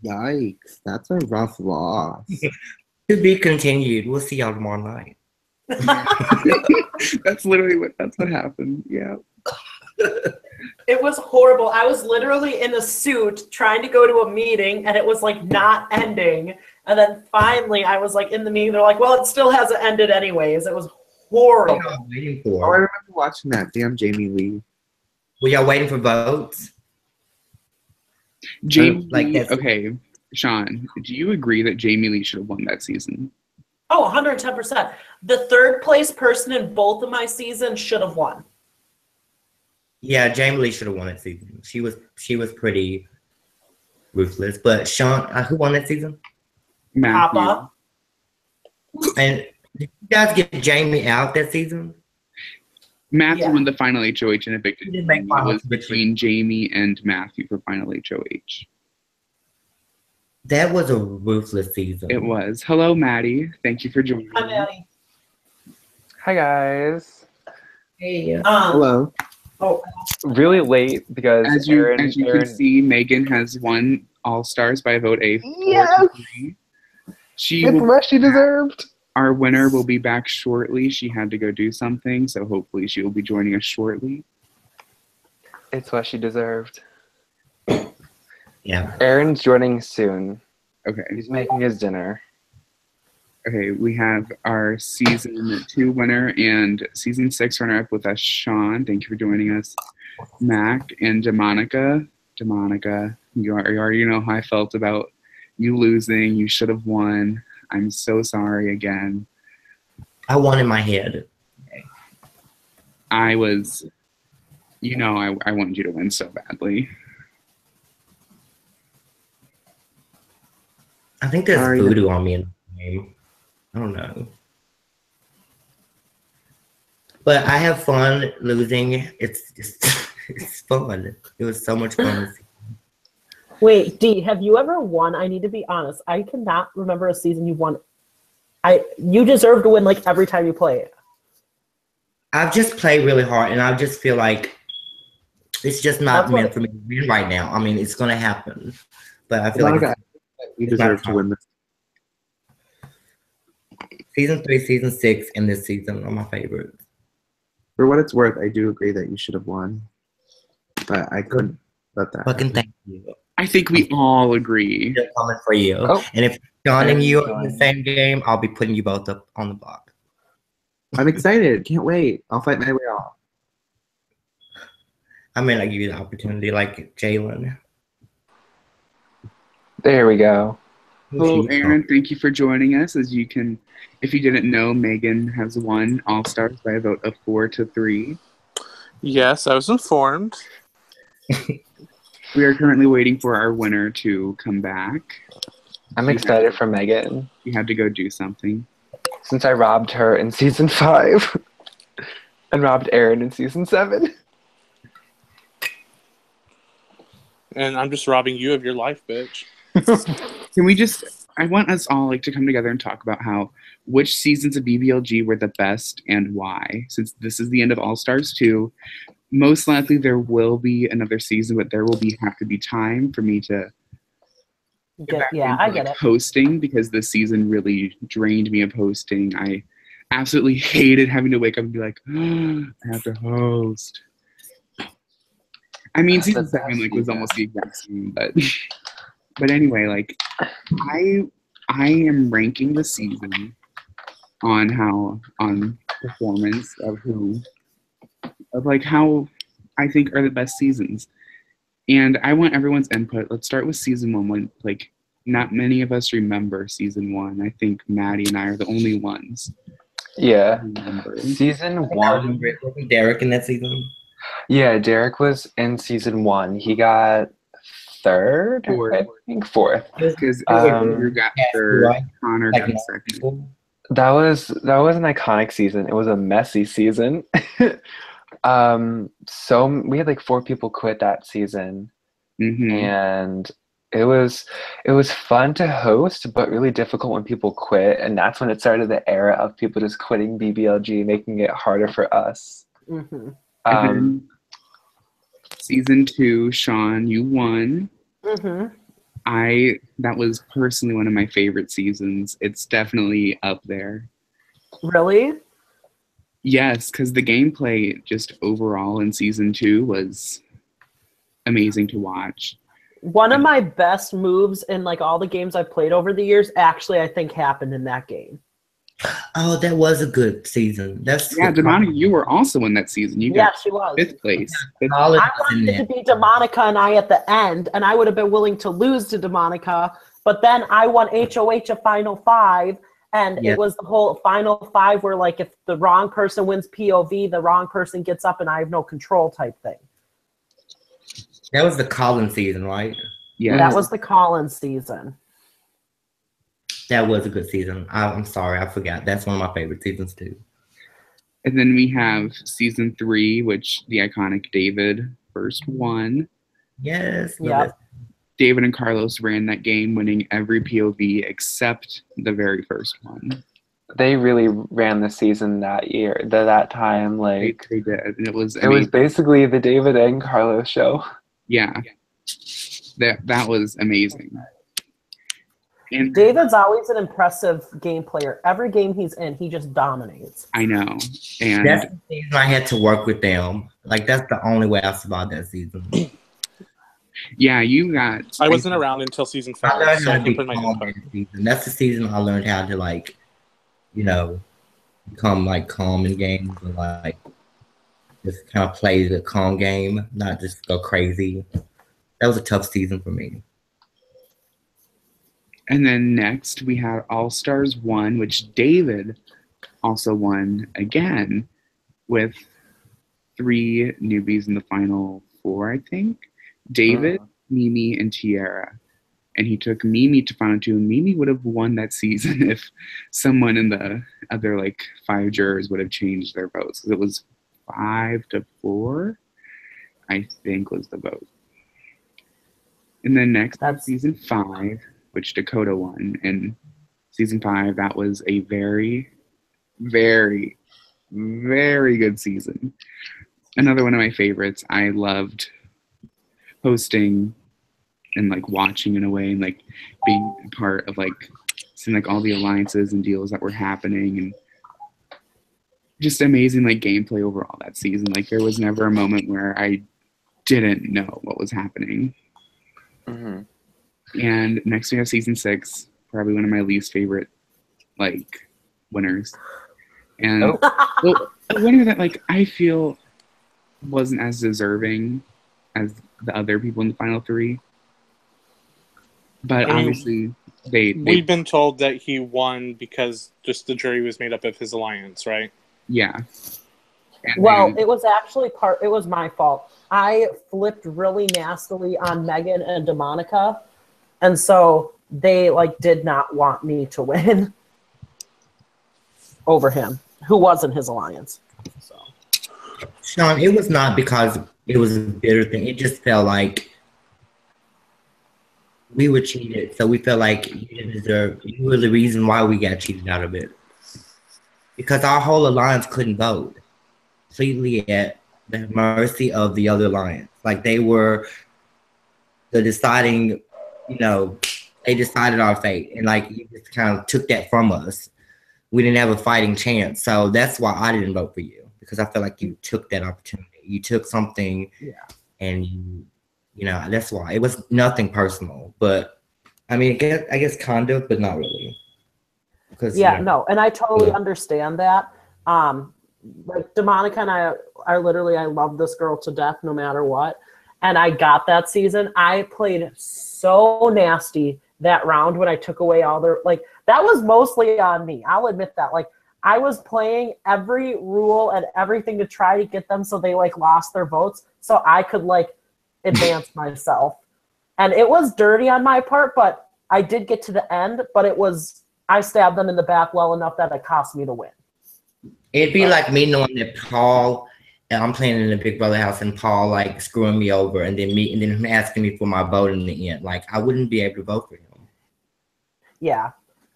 Yikes, that's a rough loss. To be continued. We'll see y'all tomorrow night. That's what happened. Yeah. It was horrible. I was literally in a suit trying to go to a meeting, and it was like not ending. And then finally, I was like in the meeting. They're like, "Well, it still hasn't ended anyways." It was horrible. What y'all waiting Oh, I for? remember watching that. Damn Jamie Lee. Were y'all waiting for votes? Jamie Like Lee, that's- okay, Sean, do you agree that Jamie Lee should have won that season? Oh, 110%. The third place person in both of my seasons should have won. Yeah, Jamie Lee should have won that season. She was pretty ruthless. But Sean, who won that season? Matthew. Papa. And did you guys get Jamie out that season? Matthew Yeah. won the final HOH and evicted He didn't Jamie. make It final was victory. between Jamie and Matthew for final HOH. That was a ruthless season. It was. Hello, Maddie. Thank you for joining. Hi, Maddie. Hi guys. Hey. Hello. Oh, Really late because As you Aaron, can see, Megan has won All Stars by a vote A. 4 Yes! to 3. it's what she deserved. Our winner will be back shortly. She had to go do something, so hopefully she will be joining us shortly. It's what she deserved. Yeah. Aaron's joining soon. Okay. He's making his dinner. Okay, we have our season 2 winner and season 6 runner-up with us, Sean. Thank you for joining us. Mac and Demonica. Demonica, you already know how I felt about you losing. You should have won. I'm so sorry again. I won in my head. I was, I wanted you to win so badly. I think there's Sorry. voodoo on me in the game. I don't know. But I have fun losing. It's just it's fun. It was so much fun. wait, Dee, have you ever won? I need to be honest. I cannot remember a season you won. You deserve to win like every time you play it. I've just played really hard, and I just feel like it's just not That's meant what- for me to win right now. I mean, it's gonna happen, but I feel Monica, like you deserve to win this. season 3, season 6, and this season are my favorites. For what it's worth, I do agree that you should have won. But I couldn't let that Fucking happen. thank you. I think we all agree. They're coming for you. Oh. And if John and you are in Fine. the same game, I'll be putting you both up on the block. I'm excited. Can't wait. I'll fight my way off. I mean, I give you the opportunity, like Jalen. There we go. Hello, Aaron. Thank you for joining us. As you can, if you didn't know, Megan has won All Stars by a vote of 4 to 3. Yes, I was informed. We are currently waiting for our winner to come back. I'm excited for Megan You had to go do something. since I robbed her in season 5 and robbed Aaron in season 7. And I'm just robbing you of your life, bitch. Can we I want us all to come together and talk about which seasons of BBLG were the best and why. Since this is the end of All Stars 2, most likely there will be another season, but there will have to be time for me to get back into, I get it. hosting, because this season really drained me of hosting. I absolutely hated having to wake up and be like, oh, I have to host. I mean, That's the season 7 best was season. almost the exact same, but anyway, I am ranking the season on performance of how I think are the best seasons. And I want everyone's input. Let's start with season 1 when not many of us remember season 1. I think Maddie and I are the only ones Yeah. who remember. Season I 1. remember it. Wasn't Derek in that season? Yeah, Derek was in season 1. He got 3rd? Fourth. I think 4th. Because Um, Andrew got yeah, 3rd, right. Connor Like, got 2nd. That was an iconic season. It was a messy season. So we had 4 people quit that season, Mm-hmm. and it was fun to host, but really difficult when people quit, and that's when it started the era of people just quitting BBLG, making it harder for us. Mm-hmm. And then season 2, Sean, you won. Mm-hmm. That was personally one of my favorite seasons. It's definitely up there. Really? Yes, because the gameplay just overall in season 2 was amazing to watch. One of my best moves in like all the games I've played over the years actually I think happened in that game. Oh, that was a good season. That's Yeah, Demonica, you were also in that season. You got she was. 5th place. I wanted it to be Demonica and I at the end, and I would have been willing to lose to Demonica, but then I won HOH a Final 5, and it was the whole Final 5 where like if the wrong person wins POV, the wrong person gets up and I have no control type thing. That was the Collins season, right? Yeah. That was the Collins season. That was a good season. I'm sorry, I forgot. That's one of my favorite seasons too. And then we have season 3, which the iconic David first won. Yes. Yep. David and Carlos ran that game, winning every POV except the very first one. They really ran the season that year, that time. Like they did. And it was basically the David and Carlos show. Yeah. That was amazing. And David's always an impressive game player. Every game he's in, he just dominates. I know. And that's the season I had to work with them. Like, that's the only way I survived that season. Yeah, you got... I wasn't around until season 5, so I can put my input. That's the season I learned how to, like, you know, become, like, calm in games and, like, just kind of play the calm game, not just go crazy. That was a tough season for me. And then next we had All Stars 1, which David also won again with 3 newbies in the final 4, I think. David, Mimi, and Tiara. And he took Mimi to final 2. And Mimi would have won that season if someone in the other like 5 jurors would have changed their votes. Because it was 5-4, I think was the vote. And then next, season 5, which Dakota won. And season 5, that was a very, very, very good season. Another one of my favorites. I loved hosting and like watching in a way and like being part of like seeing like all the alliances and deals that were happening and just amazing like gameplay overall that season. Like there was never a moment where I didn't know what was happening. Mm-hmm. And next we have season 6, probably one of my least favorite like winners. And well, a winner that like I feel wasn't as deserving as the other people in the final 3. But obviously we've been told that he won because just the jury was made up of his alliance, right? Yeah. Well, it was actually it was my fault. I flipped really nastily on Megan and Demonica, and so they like did not want me to win over him, who wasn't his alliance. So, Sean, it was not because it was a bitter thing. It just felt like we were cheated, so we felt like you didn't deserve. You were the reason why we got cheated out of it, because our whole alliance couldn't vote, completely at the mercy of the other alliance. Like they were the deciding, you know, they decided our fate, and like you just kind of took that from us. We didn't have a fighting chance, so that's why I didn't vote for you, because I felt like you took that opportunity. You took something, and you know, that's why. It was nothing personal, but I mean, I guess kind of, but not really. Because no, and I totally understand that. Like Demonica and I are literally, I love this girl to death no matter what. And I got that season. I played so nasty that round when I took away all their, like, that was mostly on me. I'll admit that. Like, I was playing every rule and everything to try to get them so they, like, lost their votes so I could, like, advance myself. And it was dirty on my part, but I did get to the end, but it was, I stabbed them in the back well enough that it cost me the win. It'd be like me knowing that Paul, and I'm playing in the Big Brother house, and Paul like screwing me over, and then him asking me for my vote in the end. Like I wouldn't be able to vote for him. Yeah,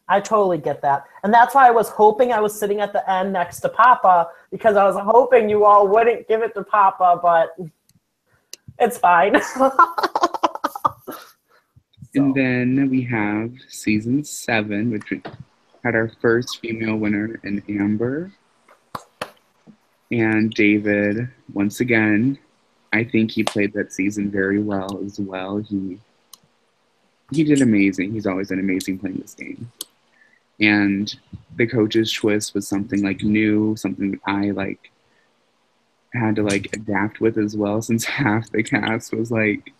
I totally get that, and that's why I was hoping I was sitting at the end next to Papa, because I was hoping you all wouldn't give it to Papa, but it's fine. And then we have season 7, which had our first female winner in Amber. And David, once again, I think he played that season very well as well. He did amazing. He's always been amazing playing this game. And the coach's twist was something like new, something that I like had to like adapt with as well, since half the cast was like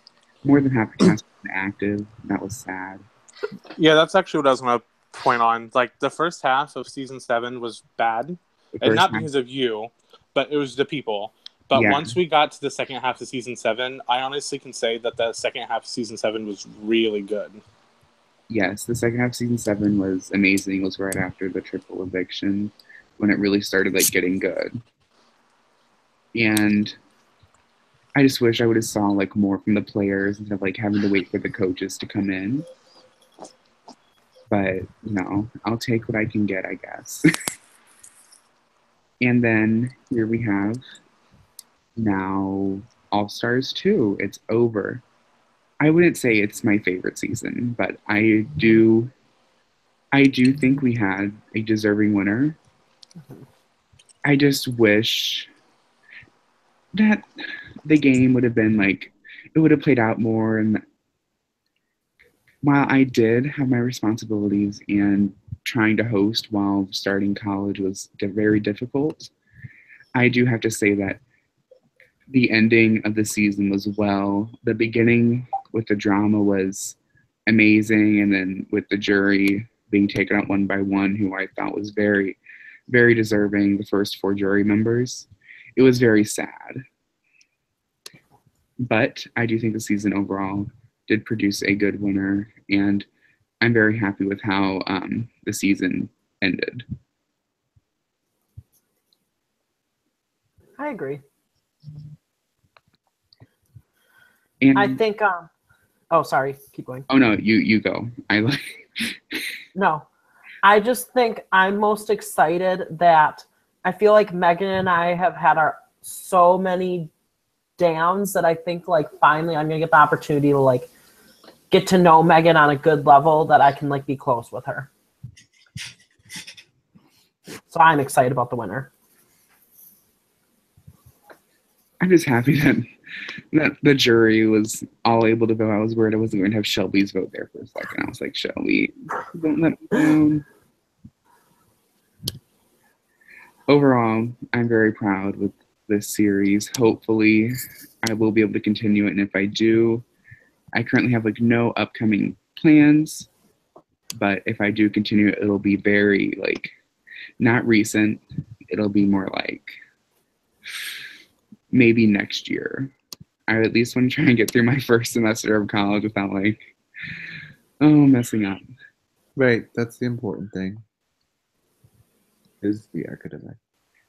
more than half the cast was active. That was sad. Yeah, that's actually what I was going to point on. Like, the first half of season 7 was bad, and not because of you, but it was the people. But once we got to the second half of season 7, I honestly can say that the second half of season 7 was really good. Yes, the second half of season 7 was amazing. It was right after the triple eviction when it really started like getting good. And I just wish I would have saw like more from the players instead of like having to wait for the coaches to come in. But I'll take what I can get, I guess. And then here we have now All Stars 2. It's over. I wouldn't say it's my favorite season, but I do think we had a deserving winner. I just wish that the game would have been like, it would have played out more. And while I did have my responsibilities and trying to host while starting college was very difficult, I do have to say that the ending of the season was well. The beginning with the drama was amazing, and then with the jury being taken out one by one, who I thought was very, very deserving, the first 4 jury members, it was very sad. But I do think the season overall did produce a good winner, and I'm very happy with how the season ended. I agree. And I think oh, sorry, keep going. Oh no, you go. No, I just think I'm most excited that I feel like Megan and I have had so many downs that I think like finally I'm gonna get the opportunity to like get to know Megan on a good level that I can like be close with her. So I'm excited about the winner. I'm just happy that the jury was all able to vote. I was worried I wasn't going to have Shelby's vote there for a second. I was like, Shelby, don't let me down. Overall, I'm very proud with this series. Hopefully, I will be able to continue it. And if I do, I currently have like no upcoming plans. But if I do continue it, it'll be very like not recent. It'll be more like maybe next year. I at least want to try and get through my first semester of college without like, messing up. Right, that's the important thing. Is the academic.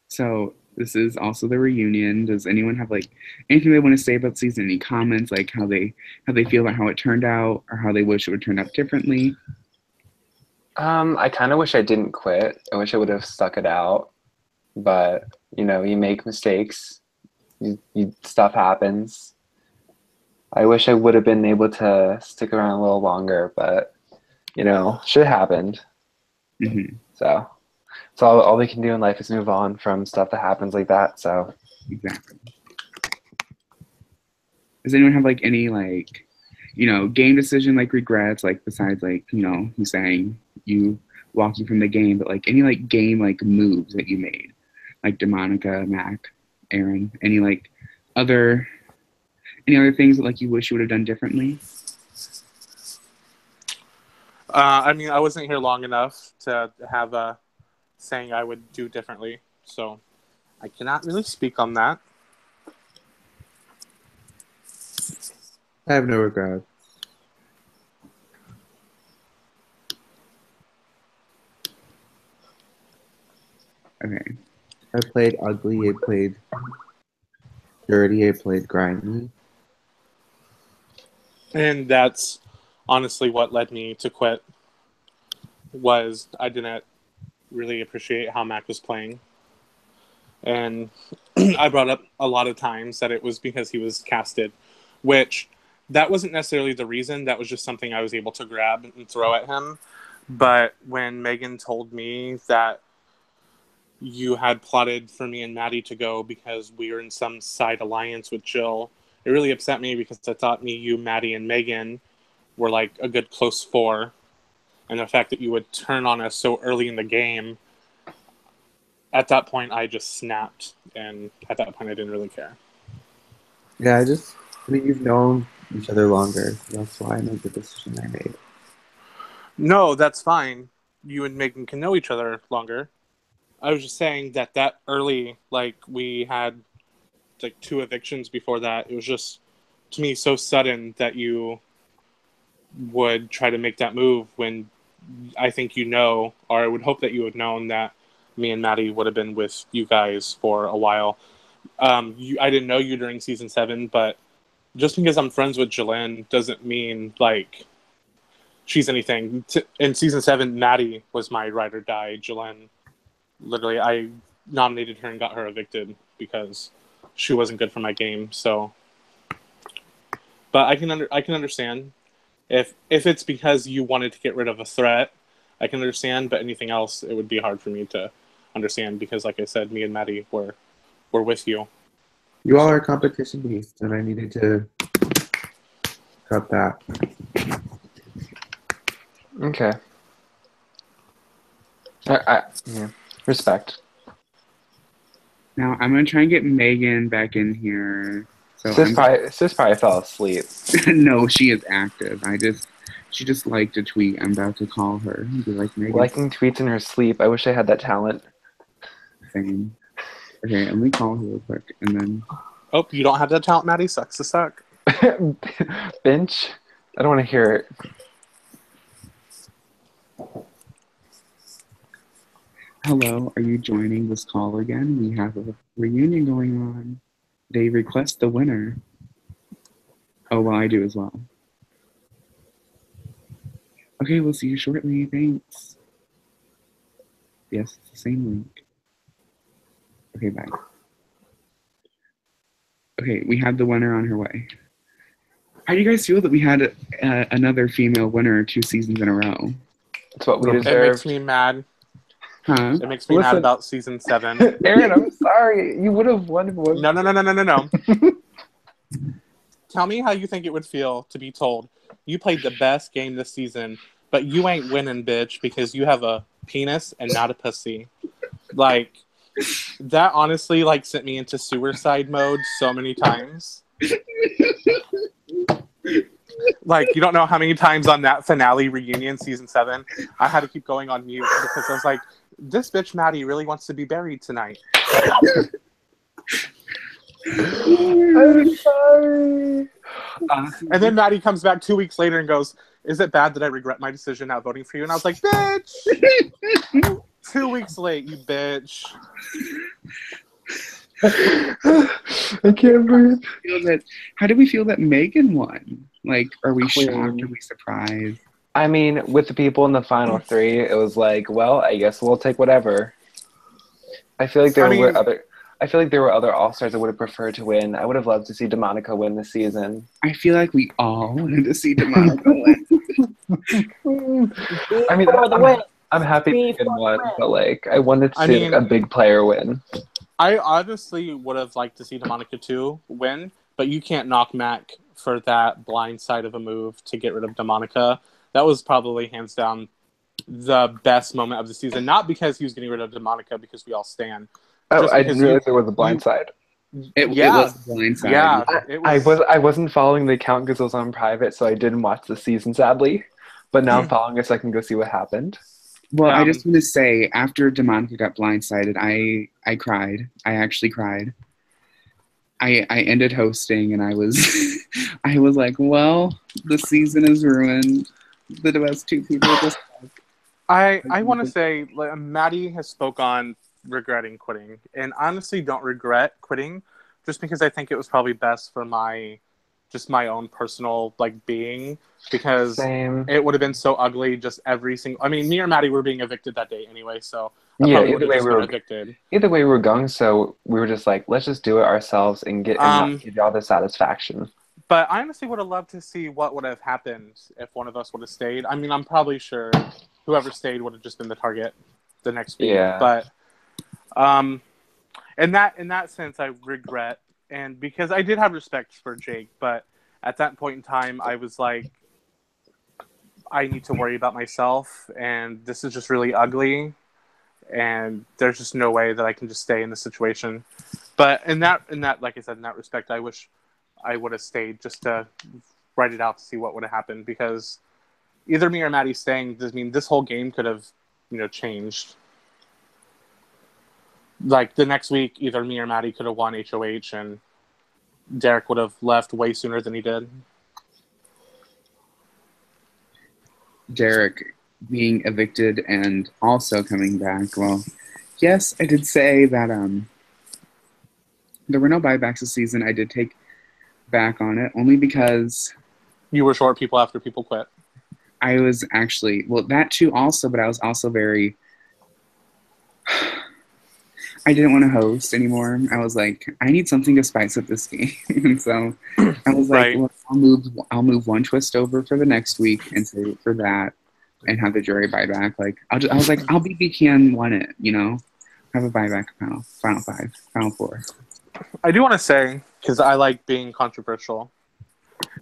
So this is also the reunion. Does anyone have like anything they want to say about the season? Any comments, like how they feel about how it turned out, or how they wish it would turn out differently? I kind of wish I didn't quit. I wish I would have stuck it out. But you make mistakes. Stuff happens. I wish I would have been able to stick around a little longer, but shit happened. Mm-hmm. So all we can do in life is move on from stuff that happens like that. So exactly. Does anyone have like any like game decision like regrets, like besides like you saying you walking from the game, but like any like game like moves that you made, like DeMonica, Mac, Aaron, any other things that like you wish you would have done differently? I mean, I wasn't here long enough to have a saying I would do differently, so I cannot really speak on that. I have no regrets. Okay. I played ugly, I played dirty, I played grimy. And that's honestly what led me to quit, was I didn't really appreciate how Mac was playing. And I brought up a lot of times that it was because he was casted, which that wasn't necessarily the reason. That was just something I was able to grab and throw at him. But when Megan told me that you had plotted for me and Maddie to go because we were in some side alliance with Jill, it really upset me because I thought me, you, Maddie, and Megan were like a good close four. And the fact that you would turn on us so early in the game, at that point I just snapped. And at that point I didn't really care. Yeah, I mean, you've known each other longer. So that's why I made the decision I made. No, that's fine. You and Megan can know each other longer. I was just saying that early, like, we had like 2 evictions before that. It was just, to me, so sudden that you would try to make that move when I think or I would hope that you had known that me and Maddie would have been with you guys for a while. I didn't know you during season 7, but just because I'm friends with Jillian doesn't mean, like, she's anything. In season 7, Maddie was my ride or die. Jillian, literally, I nominated her and got her evicted because she wasn't good for my game. So, but I can understand if it's because you wanted to get rid of a threat, I can understand. But anything else, it would be hard for me to understand because, like I said, me and Maddie were with you. You all are competition beasts, and I needed to cut that. Okay. Yeah. Respect. Now I'm gonna try and get Megan back in here. So Sis probably fell asleep. No, she is active. She just liked a tweet. I'm about to call her and be like, Megan. Liking tweets in her sleep. I wish I had that talent. Same. Okay, let me call her real quick, and then. Oh, you don't have that talent, Maddie? Sucks to suck. Bench? I don't want to hear it. Hello, are you joining this call again? We have a reunion going on. They request the winner. Oh, well, I do as well. Okay, we'll see you shortly. Thanks. Yes, it's the same link. Okay, bye. Okay, we have the winner on her way. How do you guys feel that we had another female winner 2 seasons in a row? That's what we deserve. It makes me mad. Huh? It makes me mad about season 7. Aaron, I'm sorry. You would have won. No. Tell me how you think it would feel to be told you played the best game this season, but you ain't winning, bitch, because you have a penis and not a pussy. Like, that honestly, like, sent me into suicide mode so many times. Like, you don't know how many times on that finale reunion, season 7, I had to keep going on mute because I was like, this bitch Maddie really wants to be buried tonight. I'm sorry. And then Maddie comes back 2 weeks later and goes, is it bad that I regret my decision not voting for you? And I was like, bitch! 2 weeks late, you bitch. I can't breathe. How do we feel that Megan won? Like, are we shocked? Are we surprised? I mean, with the people in the final 3, it was like, well, I guess we'll take whatever. I feel like there were other All-Stars I would have preferred to win. I would have loved to see DeMonica win this season. I feel like we all wanted to see DeMonica win. I mean, I'm happy Megan won, but like, I wanted to see a big player win. I honestly would have liked to see DeMonica 2 win, but you can't knock Mac for that blind side of a move to get rid of DeMonica. That was probably hands down the best moment of the season. Not because he was getting rid of DeMonica, because we all stand. Oh, I didn't realize there was a blind side. It was a blind side. Yeah, I wasn't following the account because it was on private, so I didn't watch the season, sadly. But now I'm following it so I can go see what happened. Well, I just want to say, after DeMonica got blindsided, I cried. I actually cried. I ended hosting, and I was I was like, well, the season is ruined. The best 2 people just. I want to say, like, Maddie has spoke on regretting quitting, and honestly don't regret quitting, just because I think it was probably best for my own personal, like, being, because it would have been so ugly just every single. I mean, me or Maddie were being evicted that day anyway, so either way we were evicted. Either way we were going, so we were just like, let's just do it ourselves and give y'all the satisfaction. But I honestly would have loved to see what would have happened if one of us would have stayed. I mean, I'm probably sure whoever stayed would have just been the target the next week. Yeah. But in that sense, I regret, and because I did have respect for Jake, but at that point in time, I was like, I need to worry about myself, and this is just really ugly, and there's just no way that I can just stay in this situation. But in that, like I said, in that respect, I wish I would have stayed just to write it out to see what would have happened, because either me or Maddie staying, I mean, this whole game could have, changed. Like the next week, either me or Maddie could have won HOH, and Derek would have left way sooner than he did. Derek being evicted and also coming back. Well, yes, I did say that there were no buybacks this season. I did take back on it only because you were short people after people quit. I was actually, well, that too also, but I was also very, I didn't want to host anymore. I was like, I need something to spice up this game. And so I was like, well, I'll move one twist over for the next week and save it for that and have the jury buyback. Like, I was like, I'll BB can won it, have a buyback final 5, final 4. I do want to say, because I like being controversial,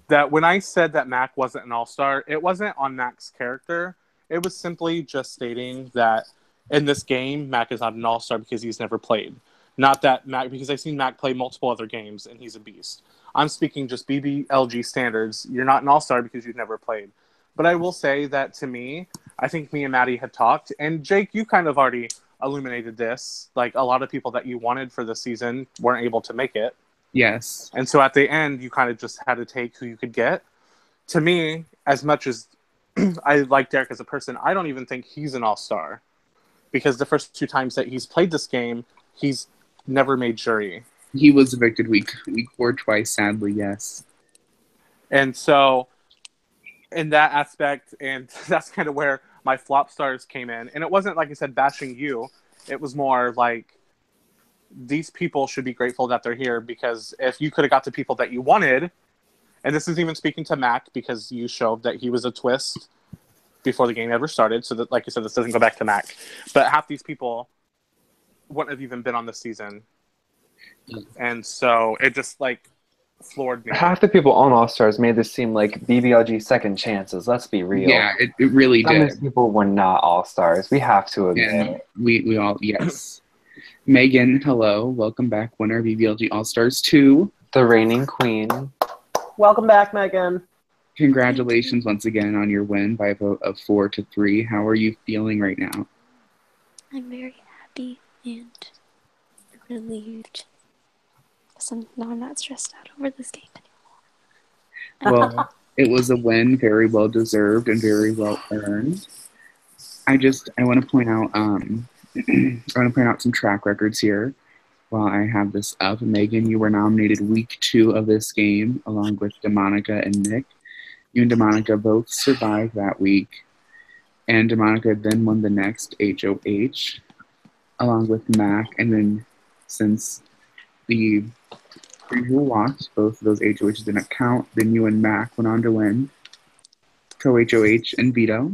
that when I said that Mac wasn't an all-star, it wasn't on Mac's character. It was simply just stating that in this game, Mac is not an all-star because he's never played. Not that Mac, because I've seen Mac play multiple other games and he's a beast. I'm speaking just BBLG standards. You're not an all-star because you've never played. But I will say that to me, I think me and Maddie had talked, and Jake, you kind of already illuminated this. Like, a lot of people that you wanted for this season weren't able to make it. Yes. And so at the end, you kind of just had to take who you could get. To me, as much as I like Derek as a person, I don't even think he's an all-star. Because the first 2 times that he's played this game, he's never made jury. He was evicted week 4 twice, sadly, yes. And so, in that aspect, and that's kind of where my flop stars came in. And it wasn't, like I said, bashing you. It was more like, these people should be grateful that they're here, because if you could have got the people that you wanted, and this is even speaking to Mac, because you showed that he was a twist before the game ever started, so that, like you said, this doesn't go back to Mac. But half these people wouldn't have even been on this season. And so it just, like, floored me. Half the people on All-Stars made this seem like BBLG second chances. Let's be real. Yeah, it really Some did. of these people were not All-Stars. We have to admit. And we all, yes. Megan, hello. Welcome back, winner of BBLG All-Stars 2. The reigning queen. Welcome back, Megan. Congratulations once again on your win by a vote of 4-3. How are you feeling right now? I'm very happy and relieved. Because I'm not stressed out over this game anymore. Well, it was a win, very well deserved and very well earned. I want to point out some track records here while I have this up. Megan, you were nominated week 2 of this game along with DeMonica and Nick. You and DeMonica both survived that week, and DeMonica then won the next HOH along with Mac, and then since the preview lost, both of those HOHs didn't count, then you and Mac went on to win co-HOH and veto.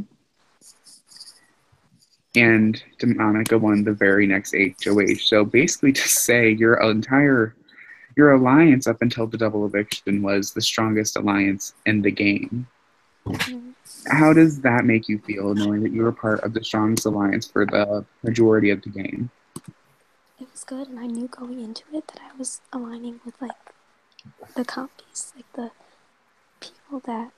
And DeMonica won the very next HOH. So basically to say your alliance up until the double eviction was the strongest alliance in the game. Mm-hmm. How does that make you feel, knowing that you were part of the strongest alliance for the majority of the game? It was good, and I knew going into it that I was aligning with, like, the compies, like the people that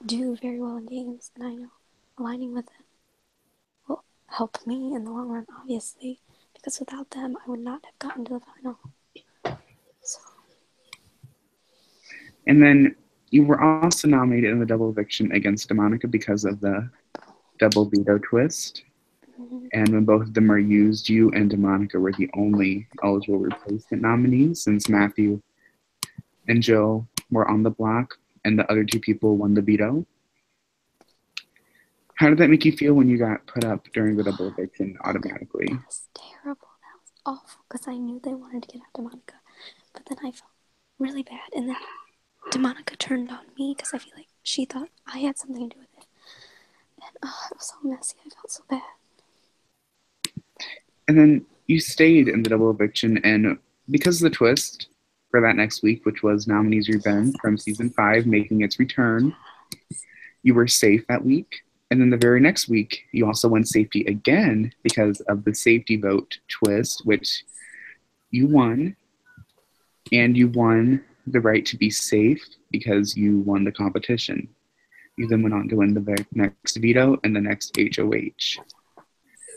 do very well in games, and I know aligning with them will help me in the long run, obviously, because without them, I would not have gotten to the final. So. And then you were also nominated in the double eviction against DeMonica because of the double veto twist. Mm-hmm. And when both of them are used, you and DeMonica were the only eligible replacement nominees, since Matthew and Joe were on the block and the other 2 people won the veto. How did that make you feel when you got put up during the double eviction automatically? That was terrible. That was awful, because I knew they wanted to get out DeMonica. But then I felt really bad. And then DeMonica turned on me because I feel like she thought I had something to do with it. And it was so messy. I felt so bad. And then you stayed in the double eviction, and because of the twist for that next week, which was Nominees Revenge from season 5 making its return, you were safe that week. And then the very next week, you also won safety again because of the safety vote twist, which you won. And you won the right to be safe because you won the competition. You then went on to win the next veto and the next HOH.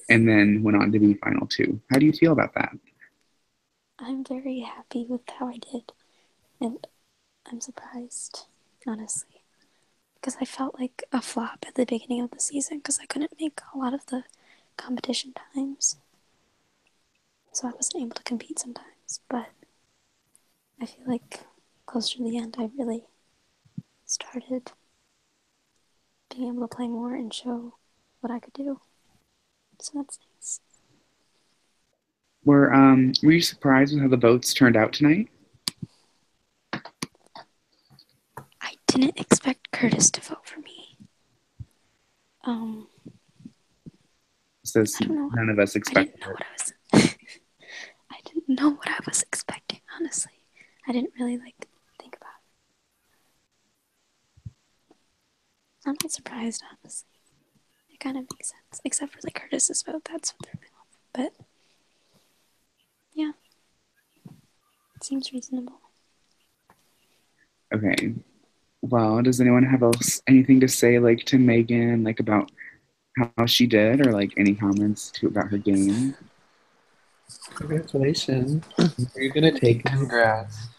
And then went on to be final 2. How do you feel about that? I'm very happy with how I did. And I'm surprised, honestly. Because I felt like a flop at the beginning of the season because I couldn't make a lot of the competition times. So I wasn't able to compete sometimes. But I feel like closer to the end, I really started being able to play more and show what I could do. So that's nice. Were you surprised with how the votes turned out tonight? I didn't expect Curtis to vote for me. Says I don't know. none of us expected it. I didn't know what I was expecting, honestly. I didn't really think about it. I'm not surprised, honestly. It kind of makes sense. Except for Curtis's vote, that's what threw me off. But yeah. It seems reasonable. Okay. Well, does anyone have anything to say to Megan about how she did, or any comments about her game? Congratulations. Are you gonna take me? Congrats.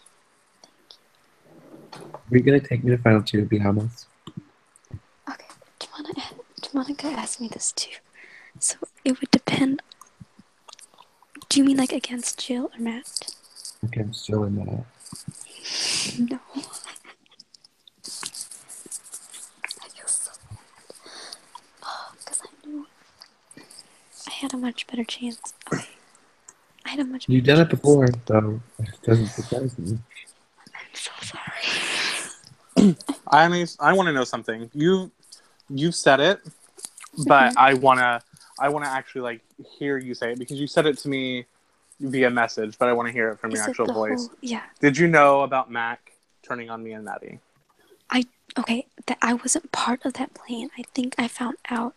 Are you gonna take me to final 2, to be honest? Okay. Monica asked me this too. So it would depend. Do you mean against Jill or Matt? Against Jill and Matt. No. I feel so bad. Because I knew I had a much better chance. Okay. I had a much better You've done it chance. before, so it doesn't surprise me. I'm so sorry. I want to know something. You've said it, but I wanna actually hear you say it because you said it to me via message, but I want to hear it from your actual voice. Yeah. Did you know about Mac turning on me and Maddie? That I wasn't part of that plan. I think I found out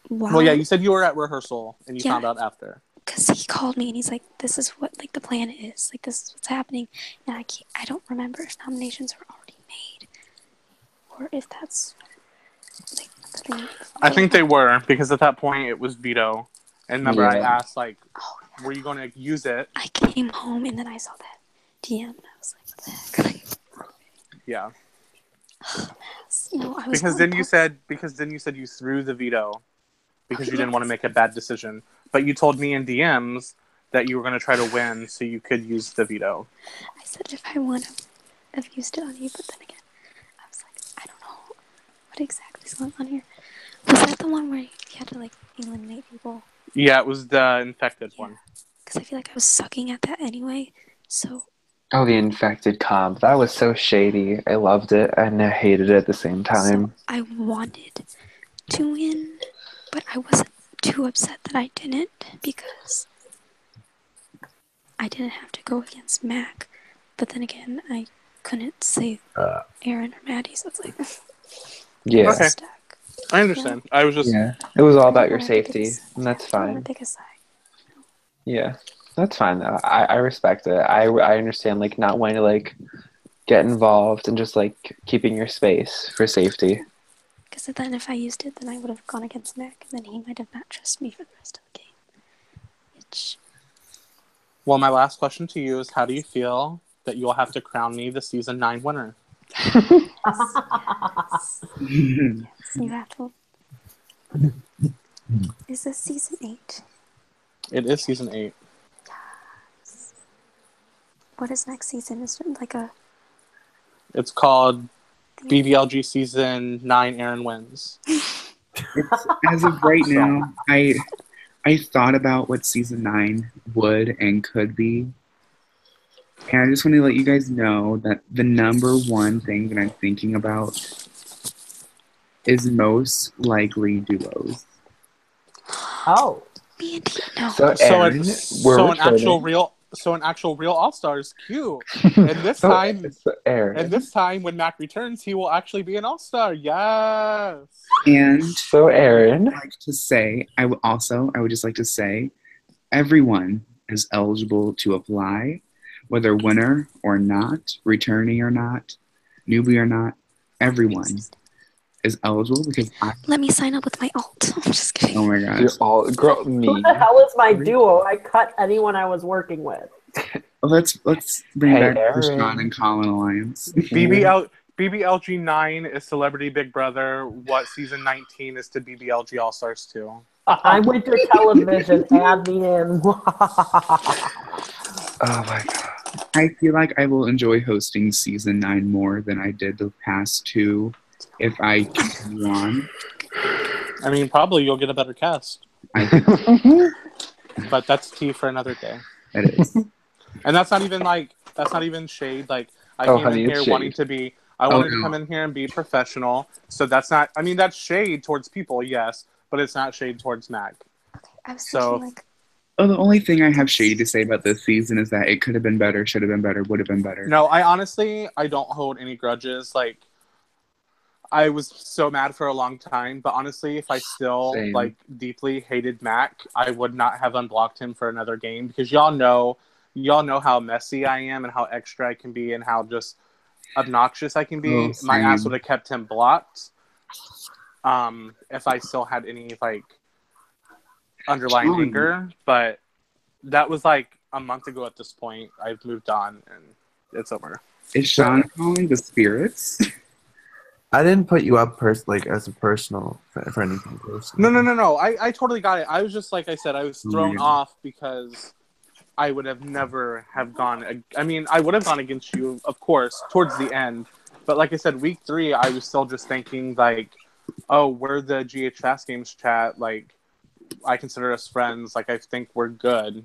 while. Well, yeah, you said you were at rehearsal and you found out after. Because he called me and he's like, "This is what the plan is. This is what's happening." And I don't remember if nominations were already made or if that's the thing. I think they were because at that point it was veto. And remember, I asked were you going to use it? I came home and then I saw that DM and I was like, "What the heck?" Yeah. No, I was because then you said you threw the veto because you didn't want to make a bad decision. But you told me in DMs that you were going to try to win so you could use the veto. I said if I won, I've used it on you, but then again, I was like, I don't know what exactly is going on here. Was that the one where you had to eliminate people? Yeah, it was the infected one. Because I feel like I was sucking at that anyway, so... Oh, the infected comp. That was so shady. I loved it and I hated it at the same time. So I wanted to win, but I wasn't too upset that I didn't because I didn't have to go against Mac. But then again, I couldn't save Aaron or Maddie, so it's like... Yeah. Okay. I understand. I was just... Yeah. It was all about your safety, and that's fine. I want to pick a side. Yeah. That's fine, though. I respect it. I understand, not wanting to, get involved and just, keeping your space for safety. Because then if I used it, then I would have gone against Mac, and then he might have not trusted me for the rest of the game. Which... Well, my last question to you is, how do you feel that you'll have to crown me the Season 9 winner? Yes, you have to... Is this Season 8? It is Season 8. Yes. What is next season? Is it It's called BBLG Season 9 Aaron Wins. As of right now, I thought about what Season 9 would and could be. And I just want to let you guys know that the number one thing that I'm thinking about is most likely duos. Oh. Me and Tia, no. So Aaron, we're returning. An actual real All Stars. Cute. And this time, Aaron. and this time when Mac returns, he will actually be an All Star. Yes. And so Aaron, I would just like to say, everyone is eligible to apply, whether winner or not, returning or not, newbie or not. Everyone is eligible because let me sign up with my alt. I'm just kidding. Oh my gosh. You're all girl me. Who the hell is my duo? I cut anyone I was working with. Let's bring back Aaron. the Sean and Colin alliance. BBLG 9 is Celebrity Big Brother. What season 19 is to BBLG All Stars 2? I'm Winter Television. Add me in. Oh my god. I feel like I will enjoy hosting season 9 more than I did the past 2 if I continue on. I mean, probably you'll get a better cast. But that's tea for another day. It is. And that's not even shade. Like, I came in here wanting to be, I wanted to come in here and be professional. So that's shade towards people, yes, but it's not shade towards Mac. I was thinking like, the only thing I have shady to say about this season is that it could have been better, should have been better, would have been better. No, I don't hold any grudges. Like, I was so mad for a long time, but honestly, if I still deeply hated Mac, I would not have unblocked him for another game because y'all know how messy I am and how extra I can be and how just obnoxious I can be. My ass would have kept him blocked. If I still had any underlying anger, but that was like a month ago at this point. I've moved on and it's over. Is Sean calling the spirits? I didn't put you up as a personal for anything personal. No. I totally got it. I was just like I said, I was thrown off because I would have never have gone. I mean, I would have gone against you, of course, towards the end. But like I said, week 3, I was still just thinking like, oh, we're the GH Fast Games chat. Like, I consider us friends. Like, I think we're good.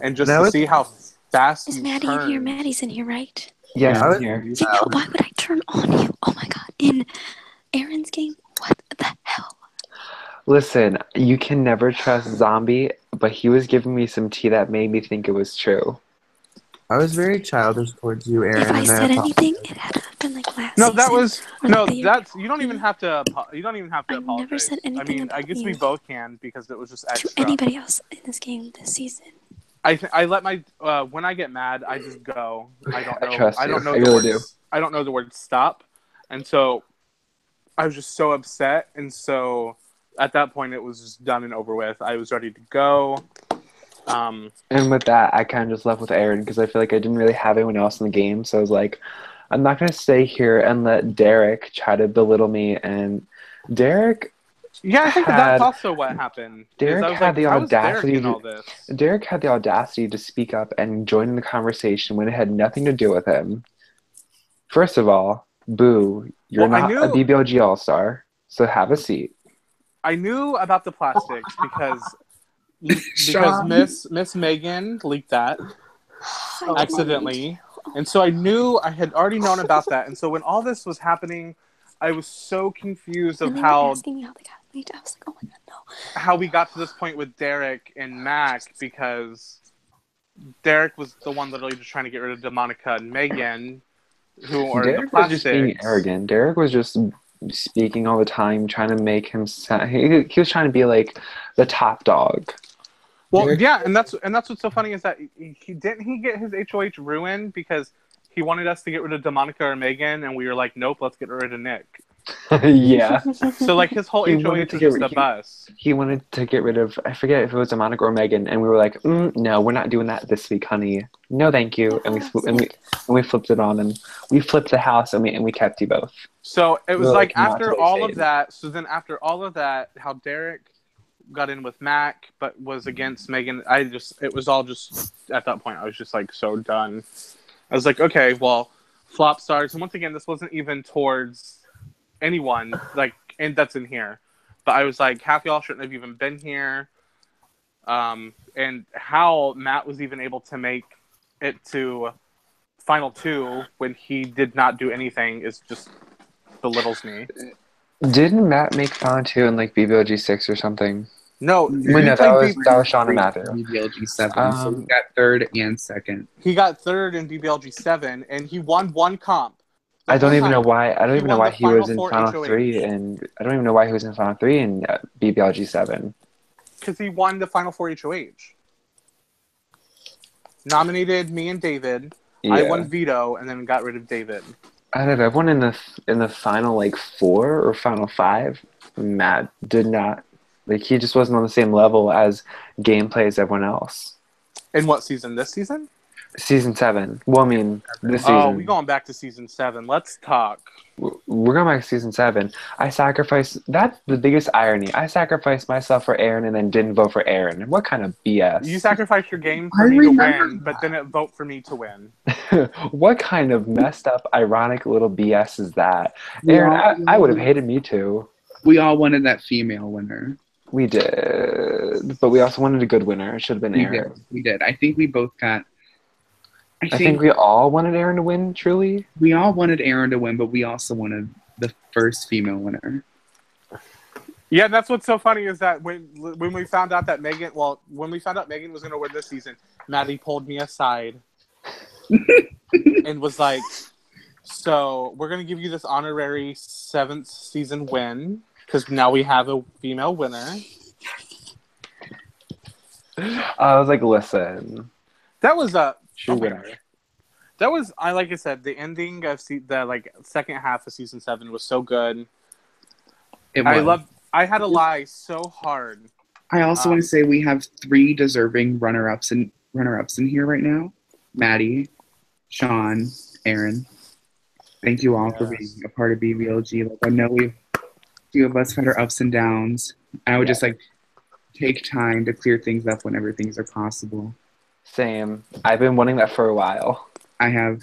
And just to see how fast is you Maddie turned. in here? Maddie's in here, right? Yes, I'm here. Why would I turn on you? Oh my god. In Aaron's game? What the hell? Listen, you can never trust Zombie, but he was giving me some tea that made me think it was true. I was very childish towards you, Aaron. If I said anything, it had to have been like last season. That's you don't even have to apologize. I never said anything about I guess you we both can because it was just extra. to anybody else in this game this season. I let my when I get mad, I just go. I don't know. I don't know I the really word. I don't know the word stop, and so I was just so upset, and so at that point it was just done and over with. I was ready to go. And with that, I kind of just left with Aaron because I feel like I didn't really have anyone else in the game, so I was like, I'm not gonna stay here and let Derek try to belittle me. And Derek. Yeah, I think that's also what happened. Derek had the audacity Derek had the audacity to speak up and join in the conversation when it had nothing to do with him. First of all, boo, you're not a BBLG All-Star, so have a seat. I knew about the plastics because Miss Megan leaked that accidentally. And so I had already known about that. And so when all this was happening, I was so confused of how asking me how they got leaked. I was like, oh my god, no. How we got to this point with Derek and Mac because Derek was the one literally just trying to get rid of DeMonica and Megan, who are Derek the plastics. was just being arrogant. Derek was just speaking all the time, trying to make him sound. He was trying to be like the top dog. Well, yeah, and that's what's so funny is that he didn't get his HOH ruined because he wanted us to get rid of DeMonica or Megan, and we were like, nope, let's get rid of Nick. Yeah. So like his whole HOH was just a bus. He wanted to get rid of, I forget if it was DeMonica or Megan, and we were like, no, we're not doing that this week, honey. No, thank you. And we flipped it on, and we flipped the house, and we kept you both. So it was like after all of that. So then after all of that, how Derek got in with Mac, but was against Megan. It was all just at that point. I was just like so done. I was like, okay, well, flop stars. And once again, this wasn't even towards anyone and that's in here. But I was like, half y'all shouldn't have even been here. And how Matt was even able to make it to final two when he did not do anything is just belittles me. Didn't Matt make Final 2 in like BBLG 6 or something? No, Wait, no, that was Sean and Matthew. BBLG 7, so he got third and second. He got third in BBLG 7, and he won one comp. I don't even know why. I don't even know why he was in Final Final 4 3, and I don't even know why he was in Final 3 in BBLG 7. Because he won the Final 4 HOH. Nominated me and David. Yeah. I won veto, and then got rid of David. Out of everyone in the final like 4 or final 5, Matt did not he just wasn't on the same level as gameplay as everyone else. In what season? This season? Season 7. Well, I mean, this season. Oh, we're going back to season 7. Let's talk. We're going back to season 7. I sacrificed. That's the biggest irony. I sacrificed myself for Aaron and then didn't vote for Aaron. What kind of BS? You sacrificed your game for me to win, but didn't vote for me to win. What kind of messed up, ironic little BS is that? Aaron, I would have hated me too. We all wanted that female winner. We did, but we also wanted a good winner. It should have been Aaron. We did. I think we both got. I think we all wanted Aaron to win, truly. We all wanted Aaron to win, but we also wanted the first female winner. Yeah, that's what's so funny is that when we found out that Megan was going to win this season, Maddie pulled me aside and was like, so we're going to give you this honorary 7th season win because now we have a female winner. I was like, listen. That was a... True winner. That was, like I said, the ending of the second half of season 7 was so good. I had to lie so hard. I also want to say we have 3 deserving runner-ups in here right now. Maddie, Sean, Aaron. Thank you all for being a part of BBLG. Like I know few of us had our ups and downs. I would just take time to clear things up whenever things are possible. Same. I've been wanting that for a while. I have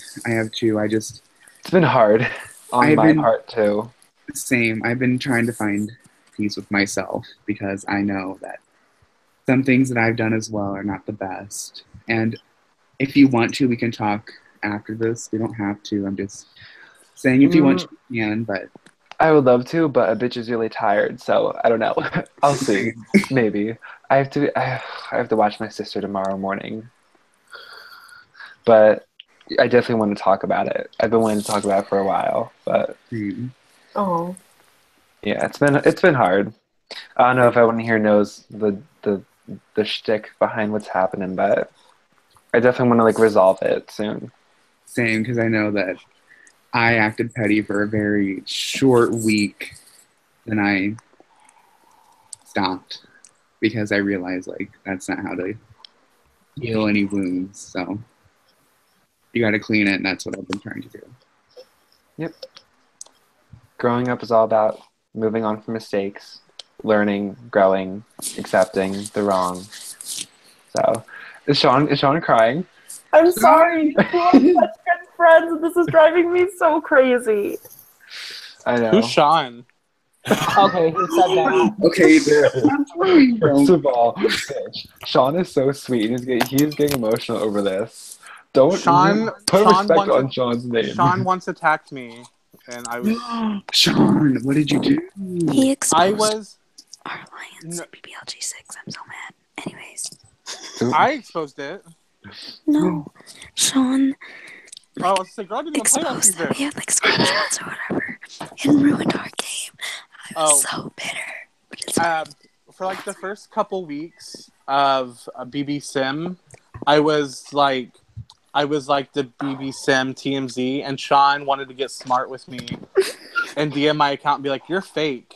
too. It's been hard on my part too. Same. I've been trying to find peace with myself because I know that some things that I've done as well are not the best. And if you want to, we can talk after this. We don't have to. I'm just saying if you want to, you can, but I would love to, but a bitch is really tired, so I don't know. I'll see. Maybe. I have to watch my sister tomorrow morning. But I definitely want to talk about it. I've been wanting to talk about it for a while, but oh, yeah, it's been hard. I don't know if everyone here knows the shtick behind what's happening, but I definitely want to resolve it soon. Same, because I know that I acted petty for a very short week, then I stopped because I realized that's not how to heal any wounds. So you got to clean it, and that's what I've been trying to do. Yep. Growing up is all about moving on from mistakes, learning, growing, accepting the wrong. So, is Sean crying? I'm sorry. We're such good friends, and this is driving me so crazy. I know. Who's Sean? Okay, who said that? Okay, first of all, Sean is so sweet. He is getting emotional over this. Don't put respect on Sean's name. Sean once attacked me, and I was... Sean, what did you do? He exposed our alliance, BBLG 6. I'm so mad. Anyways. I exposed it. No, Sean exposed that we had screenshots or whatever and ruined our game. I was so bitter. But it's for the first couple weeks of BB Sim, I was the BB Sim TMZ, and Sean wanted to get smart with me and DM my account and be like, "You're fake.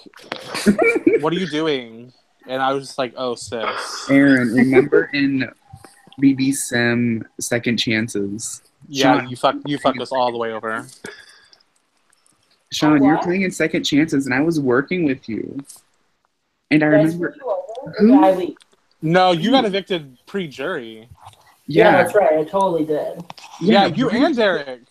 What are you doing?" And I was just like, "Oh, sis." Aaron, remember in BB Sim Second Chances? Yeah, Sean, you fucked us all the way over. Sean, you were playing in Second Chances, and I was working with you. And I remember... No, you got evicted pre-jury. Yeah, that's right. I totally did. Yeah, you and Derek.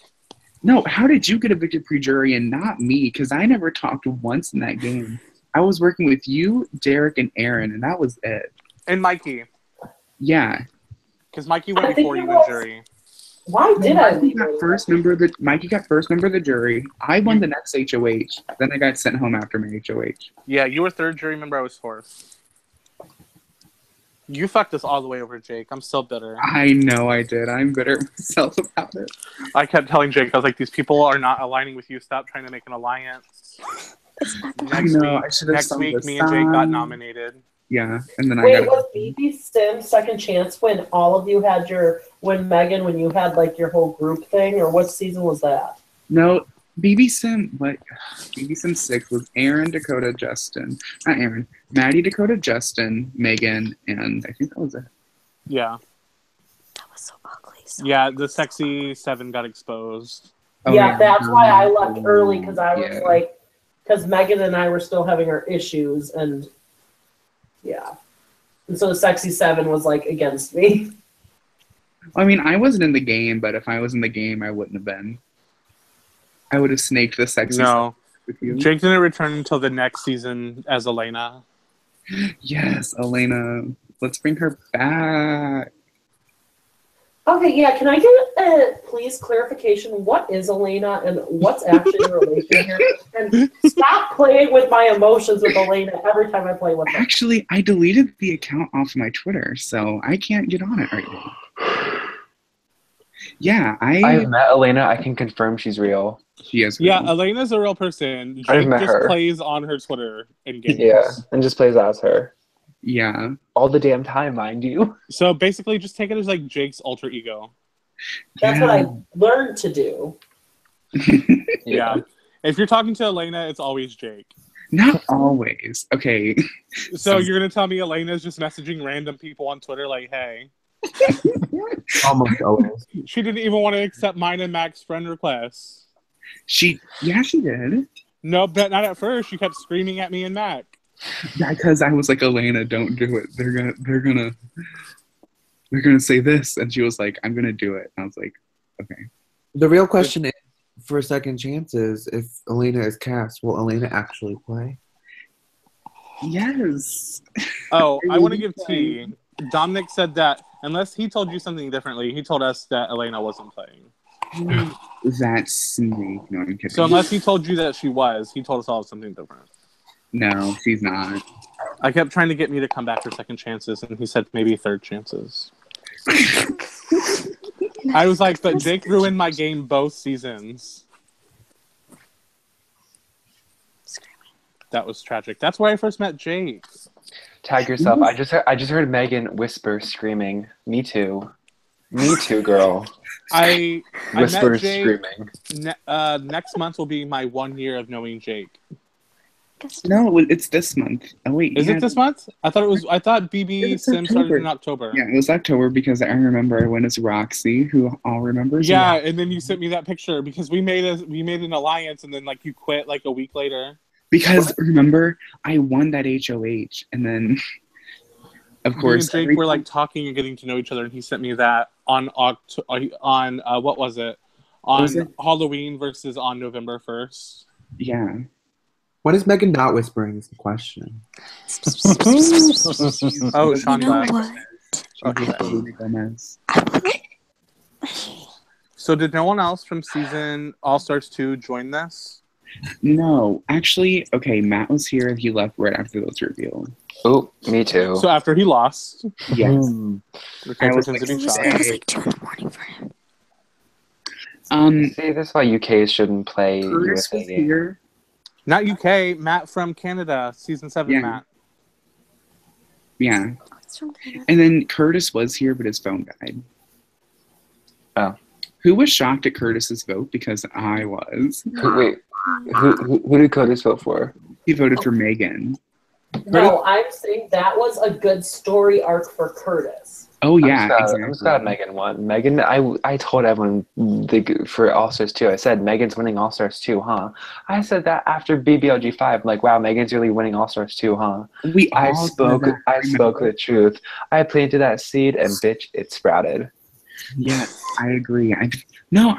No, how did you get evicted pre-jury and not me? Because I never talked once in that game. I was working with you, Derek, and Aaron, and that was it. And Mikey. Yeah. Because Mikey went before you in jury. Why did I Mikey leave? got first member of the jury. I won the next HOH. Then I got sent home after my HOH. Yeah, you were third jury member. I was fourth. You fucked us all the way over, Jake. I'm still bitter. I know I did. I'm bitter at myself about it. I kept telling Jake, I was like, these people are not aligning with you. Stop trying to make an alliance. Next week, me and Jake got nominated. Yeah, and then Wait, was BB Sim's second chance when all of you had when you had like your whole group thing, or what season was that? No, BB Sim 6 was Aaron, Dakota, Justin. Not Aaron. Maddie, Dakota, Justin, Megan, and I think that was it. Yeah. That was so ugly. Yeah, the sexy 7 got exposed. Yeah, that's why I left early, because I was like, because Megan and I were still having our issues, and yeah. And so the sexy 7 was like against me. I mean, I wasn't in the game, but if I was in the game, I wouldn't have been. I would have snaked the sexy 7 with you. Jake didn't return until the next season as Elena. Yes, Elena. Let's bring her back. Okay, yeah, can I get a please clarification? What is Elena and what's actually the relation here? And stop playing with my emotions with Elena every time I play with her. Actually, I deleted the account off my Twitter, so I can't get on it right now. Yeah, I've met Elena. I can confirm she's real. She is real. Yeah, Elena's a real person. I've Jake met just her. plays on her Twitter in games. Yeah, and just plays as her. Yeah. All the damn time, mind you. So basically, just take it as like Jake's alter ego. That's what I learned to do. Yeah. If you're talking to Elena, it's always Jake. Not always. Okay. So you're going to tell me Elena's just messaging random people on Twitter like, hey. Almost always. She didn't even want to accept mine and Mac's friend requests. She did. No, but not at first. She kept screaming at me and Mac. Yeah, because I was like, Elena, don't do it. They're gonna say this, and she was like, I'm gonna do it. And I was like, okay. The real question is, for second chances, if Elena is cast, will Elena actually play? Yes. Oh, I want to give tea. Dominic said that unless he told you something differently, he told us that Elena wasn't playing. That's snake. No, I'm kidding. So unless he told you that she was, he told us all something different. No, she's not. I kept trying to get me to come back for second chances, and he said maybe third chances. I was like, but Jake ruined my game both seasons. That was tragic. That's where I first met Jake. Tag yourself. I just heard Megan whisper, screaming, "Me too, me too, girl." I Whisper, met Jake. screaming. Next month will be my 1 year of knowing Jake. No, it's this month. Oh wait, Is it this month? I thought BB Sim started in October. Yeah, it was October because I remember I went as Roxy, who all remembers. Yeah, and then you sent me that picture because we made an alliance, and then like you quit like a week later. Because remember, I won that HOH, and then of course me and Jake were like talking and getting to know each other, and he sent me that on what was it? On Halloween versus on November 1st. Yeah. What is Megan not whispering is the question. Oh, Sean So did no one else from season All Stars 2 join this? No, actually, okay, Matt was here and he left right after those revealed. Oh, me too. So after he lost. Yes. It was like 2 in the morning for him. See, that's why UKs shouldn't play Curtis USA was games. here. Not UK, Matt from Canada, season 7 Yeah. Matt. Yeah. And then Curtis was here, but his phone died. Oh. Who was shocked at Curtis's vote? Because I was. Wait, who did Curtis vote for? He voted for Megan. No, I'm saying that was a good story arc for Curtis. Oh yeah, I'm just glad Megan won. Megan, I told everyone for All Stars 2. I said Megan's winning All Stars 2, huh? I said that after BBLG 5. I'm like, wow, Megan's really winning All Stars 2, huh? I spoke the truth. I planted that seed, and bitch, it sprouted. Yeah, I agree. I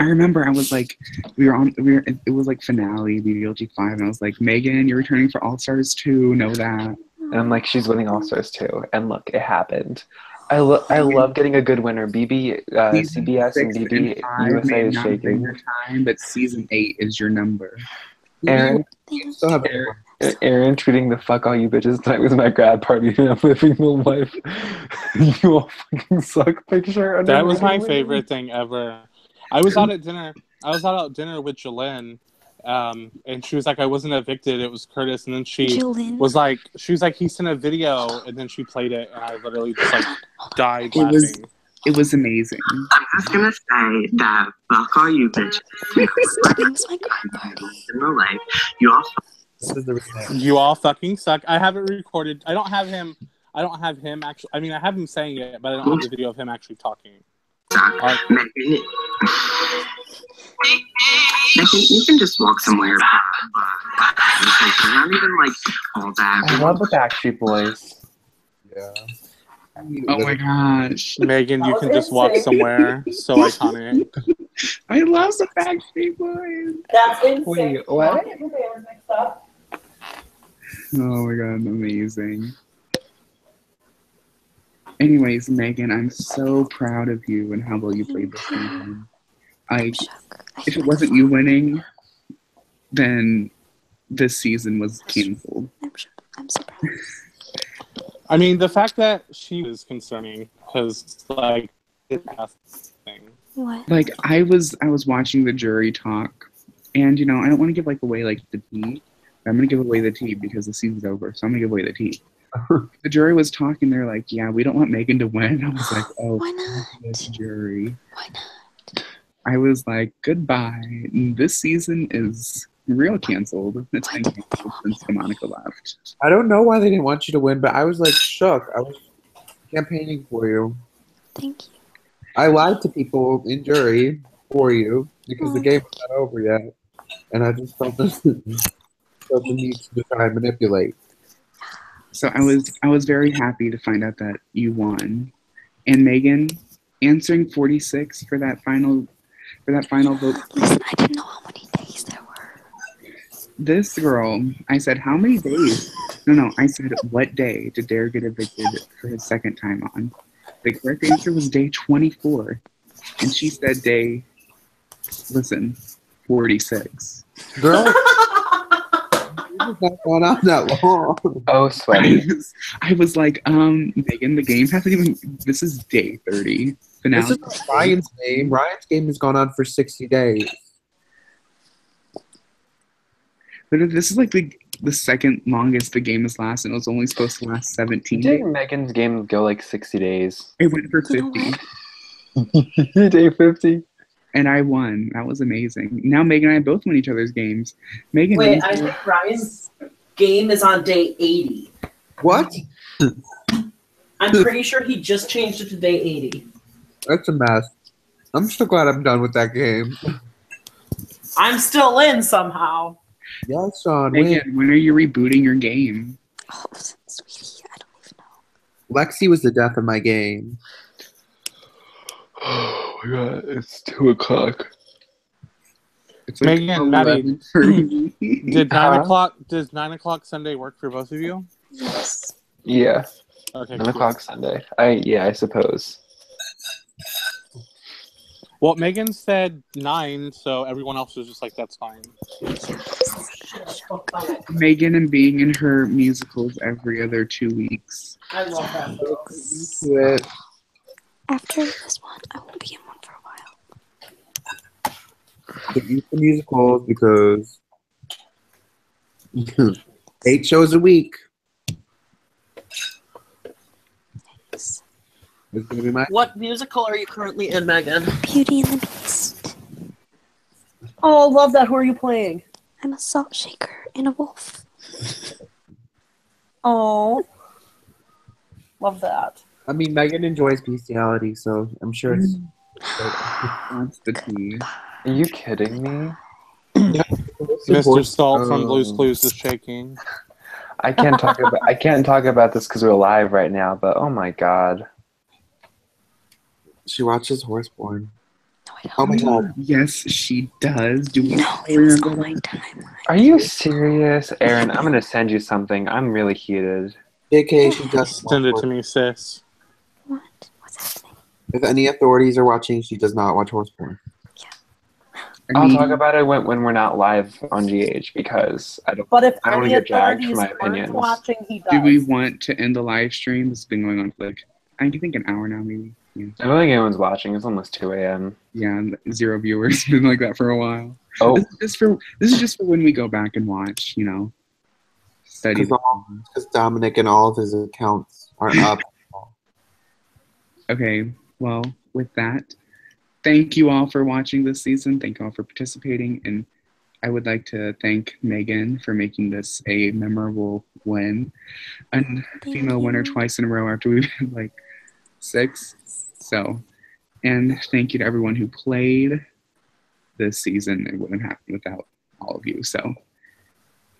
remember I was like, it was like finale BBLG 5, and I was like, Megan, you're returning for All Stars 2. Know that. And I'm like, she's winning All Stars 2, and look, it happened. I love getting a good winner. Season CBS and 6 and BB 5 may USA have is not been shaking. your time, but season 8 is your number. Aaron, You still have Aaron treating the fuck all you bitches tonight was my grad party and I'm living the life. You all fucking suck picture. That was my favorite thing ever. I was out at dinner. I was out at dinner with Jalen, and she was like, "I wasn't evicted. It was Curtis." And then she was like, "He sent a video," and then she played it, and I literally just like died laughing. It was amazing. I'm just gonna say that fuck all you bitches. Today's my grad party. In real life, you all. You all fucking suck. I have it recorded. I don't have him actually. I mean, I have him saying it, but I don't have the video of him actually talking. Megan, you can just walk somewhere. Because you're not even like all that. I love the Backstreet Boys. Yeah. Oh my gosh. Megan, you can just walk somewhere. So iconic. I love the Backstreet Boys. That's insane. Wait, what? Oh my god, amazing. Anyways, Megan, I'm so proud of you and how well you played this season. If it wasn't you winning, then this season was canceled. I'm so proud. I mean, the fact that she was concerning because, like, thing. What? Like, I was watching the jury talk, and I don't want to give away the tea. I'm gonna give away the tea because the season's over, so I'm gonna give away the tea. The jury was talking. They're like, "Yeah, we don't want Megan to win." I was like, "Oh, why not? This jury." Why not? I was like, "Goodbye." This season is real canceled. It's been canceled since Monica left. I don't know why they didn't want you to win, but I was shook. I was campaigning for you. Thank you. I lied to people in jury for you because the game was not over yet, and I just felt the need to try and manipulate. So I was very happy to find out that you won, and Megan answering 46 for that final vote. Listen, I didn't know how many days there were. This girl, I said, how many days? No, I said, what day did Dare get evicted for his second time on? The correct answer was day 24, and she said 46. Girl. It's not going on that long. Oh, sweaty. I was like, Megan, the game hasn't even. This is day 30. Finale. This is Ryan's game. Ryan's game has gone on for 60 days. But this is the second longest the game has lasted. It was only supposed to last 17 days. Didn't Megan's game go 60 days? It went for 50. Day 50. And I won. That was amazing. Now Megan and I both win each other's games. Megan. Wait, I think Ryan's game is on day 80. What? I'm pretty sure he just changed it to day 80. That's a mess. I'm so glad I'm done with that game. I'm still in somehow. Yes, Sean. Megan, when are you rebooting your game? Oh, sweetie, I don't even know. Lexi was the death of my game. Oh my god, it's 2 o'clock. It's Megan, Maddie, did 9 o'clock? Does 9 o'clock Sunday work for both of you? Yes. Yeah. Okay. 9 o'clock Sunday. I suppose. Well, Megan said 9, so everyone else was just like, "That's fine." Megan and being in her musicals every other 2 weeks. I love that. After this one, I won't be in one for a while. Get used to musicals because 8 shows a week. Thanks. It's gonna be my. What musical are you currently in, Megan? Beauty and the Beast. Oh, love that. Who are you playing? I'm a salt shaker and a wolf. Oh, love that. I mean, Megan enjoys bestiality, so I'm sure it's. That's the tea. Are you kidding me? Mr. Salt from Blue's Clues is shaking. I can't talk about this because we're live right now. But oh my god. She watches Horseborn. No, I don't. Oh my god. Yes, she does. Do we No, it was on my timeline. Are you serious, Aaron? I'm gonna send you something. I'm really heated. JK, she does. Send it to me, sis. What? If any authorities are watching, she does not watch horse porn. I'll talk about it when we're not live on GH because I don't. But if I don't want any to get dragged for authorities my aren't opinions. watching, he does. Do we want to end the live stream? It's been going on for like, I think an hour now, maybe. Yeah. I don't think anyone's watching. It's almost 2 a.m. Yeah, and 0 viewers. Been like that for a while. Oh. This is just for when we go back and watch, you know, study. Because Dominic and all of his accounts are up. Okay, well, with that, thank you all for watching this season. Thank you all for participating. And I would like to thank Megan for making this a memorable win. A female winner twice in a row after we've had like 6. So, and thank you to everyone who played this season. It wouldn't happen without all of you. So,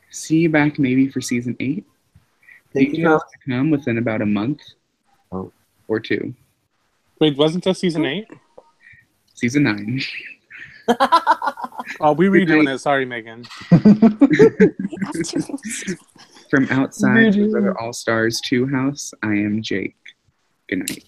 see you back maybe for season 8. Thank you to come within about a month or 2. Wait, wasn't this season 8? Season 9. Oh, we redoing it. Sorry, Megan. From outside the All Stars 2 house, I am Jake. Good night.